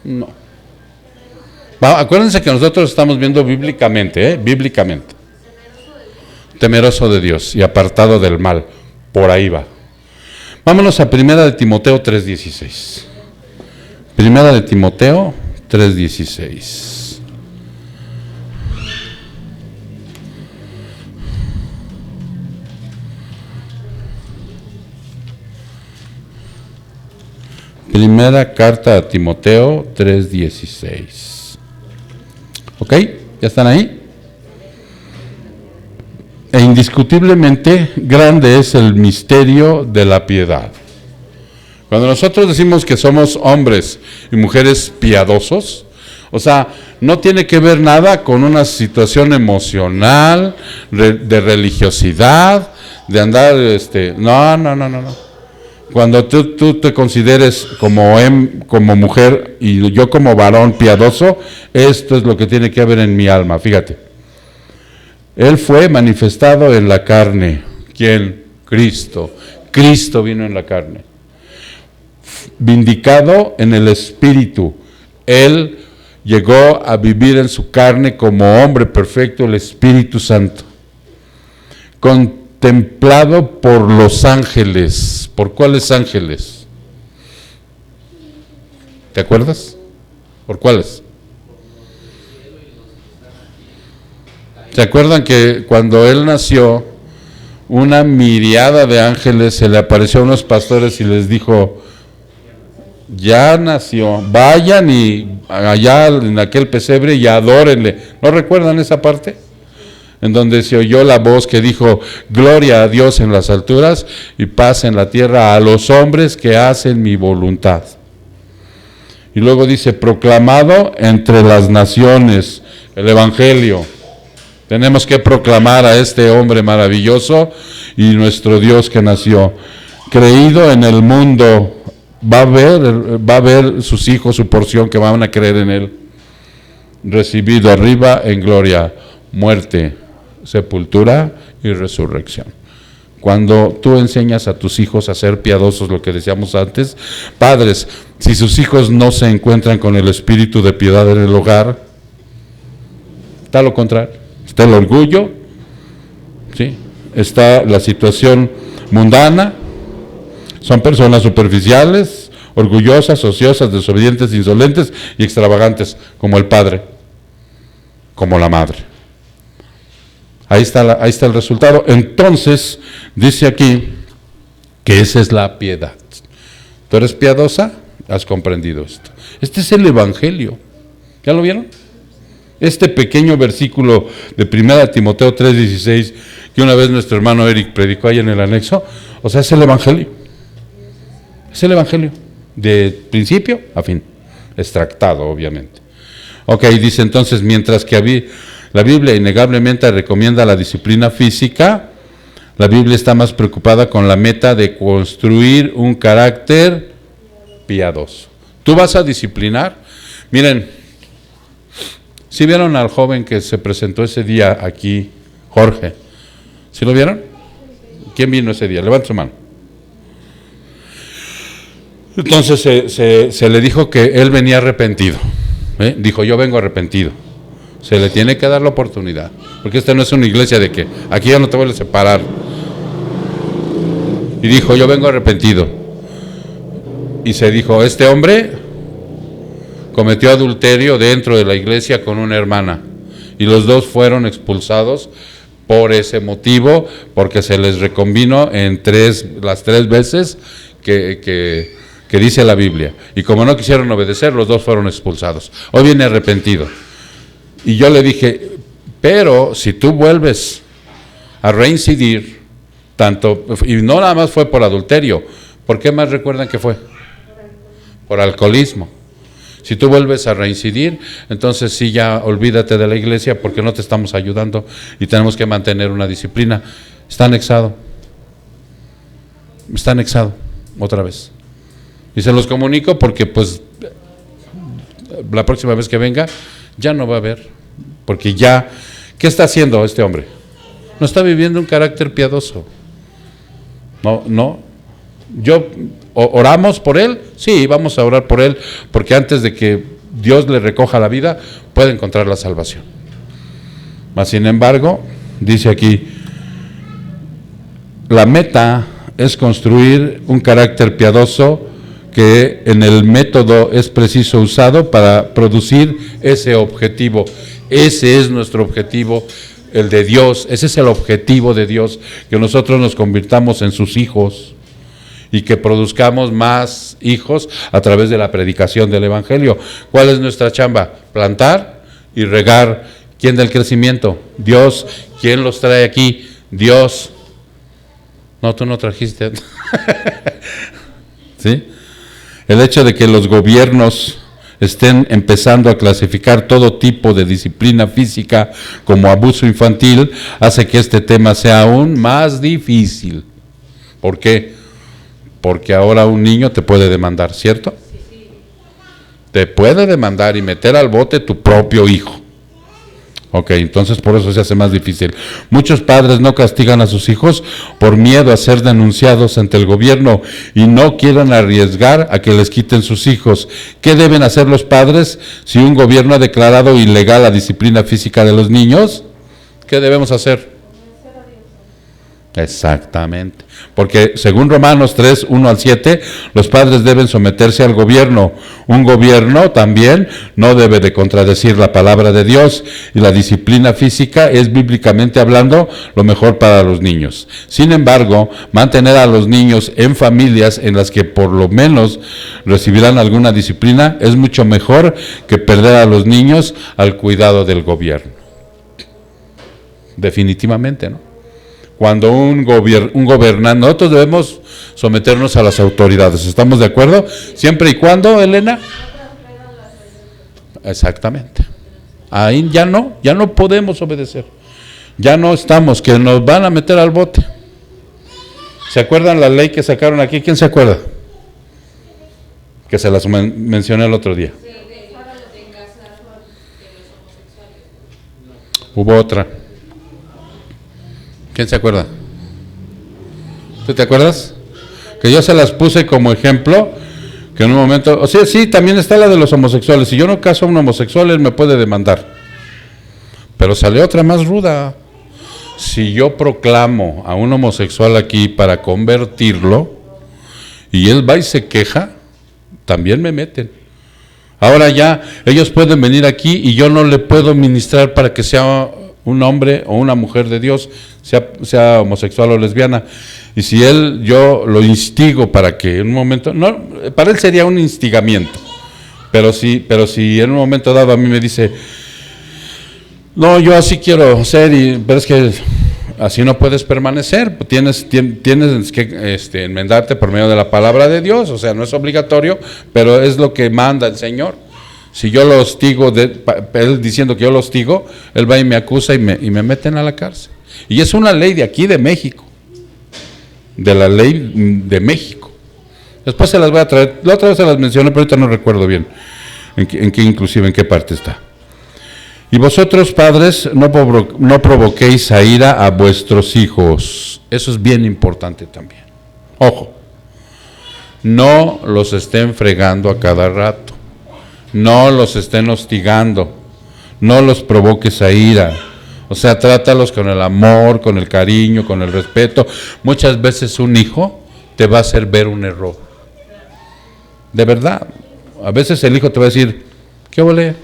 Speaker 1: No. Acuérdense que nosotros estamos viendo bíblicamente, bíblicamente. Temeroso de Dios y apartado del mal. Por ahí va. Vámonos a 1 de Timoteo 3:16. 1 de Timoteo 3:16. Primera carta a Timoteo 3:16. ¿Ok? ¿Ya están ahí? E indiscutiblemente grande es el misterio de la piedad. Cuando nosotros decimos que somos hombres y mujeres piadosos, o sea, no tiene que ver nada con una situación emocional, de religiosidad, de andar, no. Cuando tú te consideres como mujer y yo como varón piadoso, esto es lo que tiene que haber en mi alma, fíjate. Él fue manifestado en la carne. ¿Quién? Cristo. Cristo vino en la carne. Vindicado en el Espíritu. Él llegó a vivir en su carne como hombre perfecto, el Espíritu Santo. Contemplado por los ángeles. ¿Por cuáles ángeles? ¿Te acuerdas? ¿Por cuáles? ¿Se acuerdan que cuando él nació, una miriada de ángeles se le apareció a unos pastores y les dijo, ya nació, vayan y allá en aquel pesebre y adórenle? ¿No recuerdan esa parte? En donde se oyó la voz que dijo, gloria a Dios en las alturas y paz en la tierra a los hombres que hacen mi voluntad. Y luego dice, proclamado entre las naciones el Evangelio. Tenemos que proclamar a este hombre maravilloso y nuestro Dios que nació. Creído en el mundo, va a ver sus hijos, su porción, que van a creer en él. Recibido arriba en gloria, muerte, sepultura y resurrección. Cuando tú enseñas a tus hijos a ser piadosos, lo que decíamos antes, padres, si sus hijos no se encuentran con el espíritu de piedad en el hogar, está lo contrario, está el orgullo, ¿sí? Está la situación mundana, son personas superficiales, orgullosas, ociosas, desobedientes, insolentes y extravagantes, como el padre, como la madre. Ahí está el resultado. Entonces, dice aquí que esa es la piedad. ¿Tú eres piadosa? Has comprendido esto. Este es el Evangelio. ¿Ya lo vieron? Este pequeño versículo de 1 Timoteo 3:16, que una vez nuestro hermano Eric predicó ahí en el anexo, o sea, es el Evangelio. Es el Evangelio, de principio a fin, extractado, obviamente. Ok, dice entonces, mientras que la Biblia innegablemente recomienda la disciplina física, la Biblia está más preocupada con la meta de construir un carácter piadoso. ¿Tú vas a disciplinar? Miren, ¿sí vieron al joven que se presentó ese día aquí, Jorge? ¿Sí lo vieron? ¿Quién vino ese día? Levanta su mano. Entonces se le dijo que él venía arrepentido. Dijo, yo vengo arrepentido. Se le tiene que dar la oportunidad, porque esta no es una iglesia de que aquí ya no te vuelves a separar. Y dijo, yo vengo arrepentido. Y se dijo, este hombre cometió adulterio dentro de la iglesia con una hermana. Y los dos fueron expulsados por ese motivo, porque se les reconvino en las tres veces que dice la Biblia. Y como no quisieron obedecer, los dos fueron expulsados. Hoy viene arrepentido. Y yo le dije, pero si tú vuelves a reincidir, y no nada más fue por adulterio, ¿por qué más recuerdan que fue? Por alcoholismo. Si tú vuelves a reincidir, entonces sí, ya olvídate de la iglesia, porque no te estamos ayudando y tenemos que mantener una disciplina. Está anexado otra vez. Y se los comunico porque pues la próxima vez que venga ya no va a haber, porque ya, ¿qué está haciendo este hombre? No está viviendo un carácter piadoso. No. ¿Oramos por él? Sí, vamos a orar por él, porque antes de que Dios le recoja la vida, puede encontrar la salvación. Mas sin embargo, dice aquí, la meta es construir un carácter piadoso que en el método es preciso usado para producir ese objetivo. Ese es nuestro objetivo, el de Dios. Ese es el objetivo de Dios, que nosotros nos convirtamos en sus hijos y que produzcamos más hijos a través de la predicación del Evangelio. ¿Cuál es nuestra chamba? Plantar y regar. ¿Quién da el crecimiento? Dios. ¿Quién los trae aquí? Dios. No, tú no trajiste. ¿Sí? El hecho de que los gobiernos estén empezando a clasificar todo tipo de disciplina física como abuso infantil hace que este tema sea aún más difícil. ¿Por qué? porque ahora un niño te puede demandar, ¿cierto? Te puede demandar y meter al bote tu propio hijo. Ok, entonces por eso se hace más difícil. Muchos padres no castigan a sus hijos por miedo a ser denunciados ante el gobierno y no quieren arriesgar a que les quiten sus hijos. ¿Qué deben hacer los padres si un gobierno ha declarado ilegal la disciplina física de los niños? ¿Qué debemos hacer? Exactamente, porque según Romanos 3, 1 al 7, los padres deben someterse al gobierno. Un gobierno también no debe de contradecir la palabra de Dios, y la disciplina física es, bíblicamente hablando, lo mejor para los niños. Sin embargo, mantener a los niños en familias en las que por lo menos recibirán alguna disciplina es mucho mejor que perder a los niños al cuidado del gobierno. Definitivamente, ¿no? Cuando un gobernante, nosotros debemos someternos a las autoridades, ¿estamos de acuerdo? Siempre y cuando, Elena. Exactamente. Ahí ya no podemos obedecer. Ya no estamos, que nos van a meter al bote. ¿Se acuerdan la ley que sacaron aquí? ¿Quién se acuerda? Que se las mencioné el otro día. Hubo otra. ¿Quién se acuerda? ¿Tú te acuerdas? Que yo se las puse como ejemplo, que en un momento, o sea, sí, también está la de los homosexuales. Si yo no caso a un homosexual, él me puede demandar. Pero salió otra más ruda. Si yo proclamo a un homosexual aquí para convertirlo, y él va y se queja, también me meten. Ahora ya, ellos pueden venir aquí y yo no le puedo ministrar para que sea un hombre o una mujer de Dios, sea homosexual o lesbiana. Y si yo lo instigo para que en un momento, no, para él sería un instigamiento, pero si en un momento dado a mí me dice, no, yo así quiero ser, pero es que así no puedes permanecer, tienes que enmendarte por medio de la palabra de Dios, o sea, no es obligatorio, pero es lo que manda el Señor. Si yo lo hostigo, él diciendo que yo lo hostigo, él va y me acusa y me meten a la cárcel. Y es una ley de aquí de México, de la ley de México. Después se las voy a traer, la otra vez se las mencioné, pero ahorita no recuerdo bien en qué parte está. Y vosotros, padres, no provoquéis a ira a vuestros hijos. Eso es bien importante también. Ojo, no los estén fregando a cada rato. No los estén hostigando, no los provoques a ira, o sea, trátalos con el amor, con el cariño, con el respeto. Muchas veces un hijo te va a hacer ver un error, de verdad. A veces el hijo te va a decir, ¿qué ole?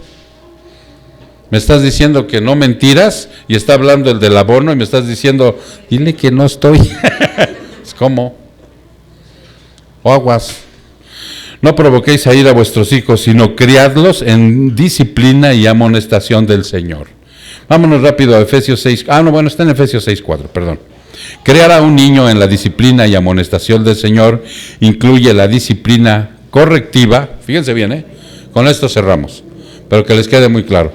Speaker 1: Me estás diciendo que no mentiras y está hablando el del abono y me estás diciendo, dile que no estoy. Es como, o aguas. No provoquéis a ir a vuestros hijos, sino criadlos en disciplina y amonestación del Señor. Vámonos rápido a Efesios 6. Está en Efesios 6:4, perdón. Criar a un niño en la disciplina y amonestación del Señor incluye la disciplina correctiva. Fíjense bien, con esto cerramos, pero que les quede muy claro.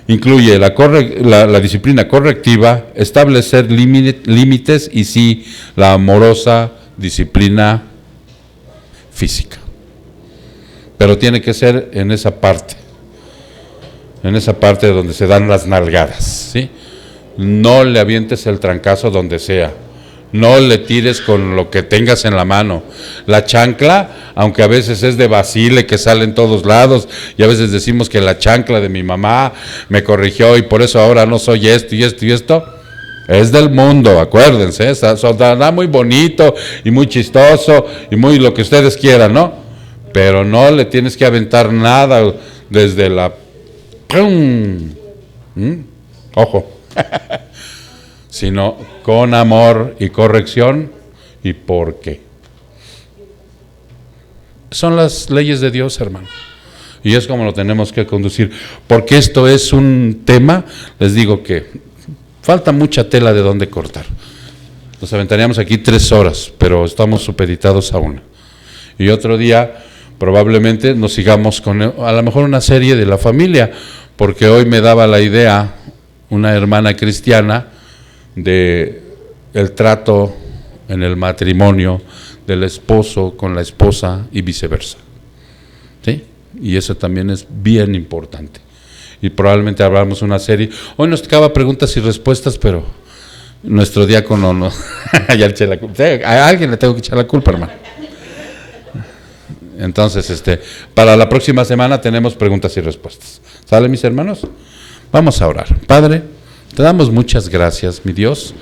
Speaker 1: Incluye la disciplina correctiva, establecer límites y sí, la amorosa disciplina física. Pero tiene que ser en esa parte donde se dan las nalgadas, ¿sí? No le avientes el trancazo donde sea, no le tires con lo que tengas en la mano. La chancla, aunque a veces es de Basile que sale en todos lados, y a veces decimos que la chancla de mi mamá me corrigió y por eso ahora no soy esto y esto y esto, es del mundo, acuérdense, sonará muy bonito y muy chistoso y muy lo que ustedes quieran, ¿no? Pero no le tienes que aventar nada desde la... Ojo. Sino con amor y corrección y por qué. Son las leyes de Dios, hermano. Y es como lo tenemos que conducir. Porque esto es un tema, les digo que falta mucha tela de dónde cortar. Nos aventaríamos aquí 3 horas, pero estamos supeditados a una. Y otro día probablemente nos sigamos con a lo mejor una serie de la familia, porque hoy me daba la idea una hermana cristiana de el trato en el matrimonio del esposo con la esposa y viceversa. ¿Sí? Y eso también es bien importante. Y probablemente hablamos una serie. Hoy nos tocaba preguntas y respuestas, pero nuestro diácono no. Ya le eché la culpa. A alguien le tengo que echar la culpa, hermano. Entonces, para la próxima semana tenemos preguntas y respuestas. ¿Sale, mis hermanos? Vamos a orar. Padre, te damos muchas gracias, mi Dios,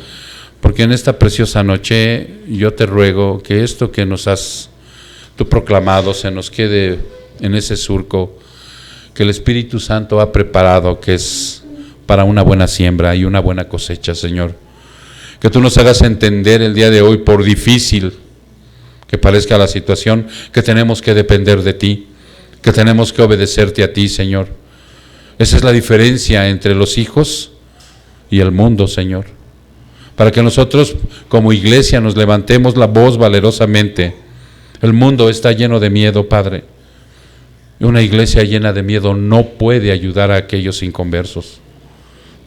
Speaker 1: porque en esta preciosa noche yo te ruego que esto que nos has tú proclamado se nos quede en ese surco que el Espíritu Santo ha preparado, que es para una buena siembra y una buena cosecha, Señor. Que tú nos hagas entender el día de hoy, por difícil que parezca la situación, que tenemos que depender de ti, que tenemos que obedecerte a ti, Señor. Esa es la diferencia entre los hijos y el mundo, Señor. Para que nosotros como iglesia nos levantemos la voz valerosamente. El mundo está lleno de miedo, Padre. Una iglesia llena de miedo no puede ayudar a aquellos inconversos.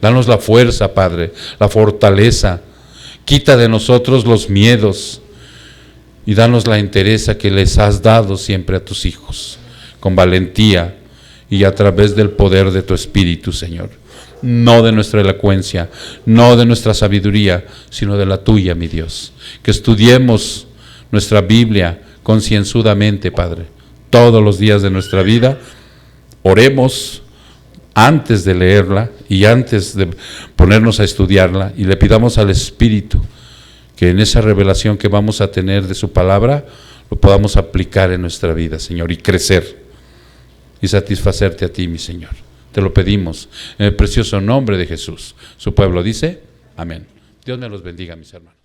Speaker 1: Danos la fuerza, Padre, la fortaleza. Quita de nosotros los miedos y danos la entereza que les has dado siempre a tus hijos, con valentía y a través del poder de tu Espíritu, Señor. No de nuestra elocuencia, no de nuestra sabiduría, sino de la tuya, mi Dios. Que estudiemos nuestra Biblia concienzudamente, Padre, todos los días de nuestra vida. Oremos antes de leerla y antes de ponernos a estudiarla, y le pidamos al Espíritu que en esa revelación que vamos a tener de su palabra lo podamos aplicar en nuestra vida, Señor, y crecer y satisfacerte a ti, mi Señor. Te lo pedimos en el precioso nombre de Jesús. Su pueblo dice, amén. Dios me los bendiga, mis hermanos.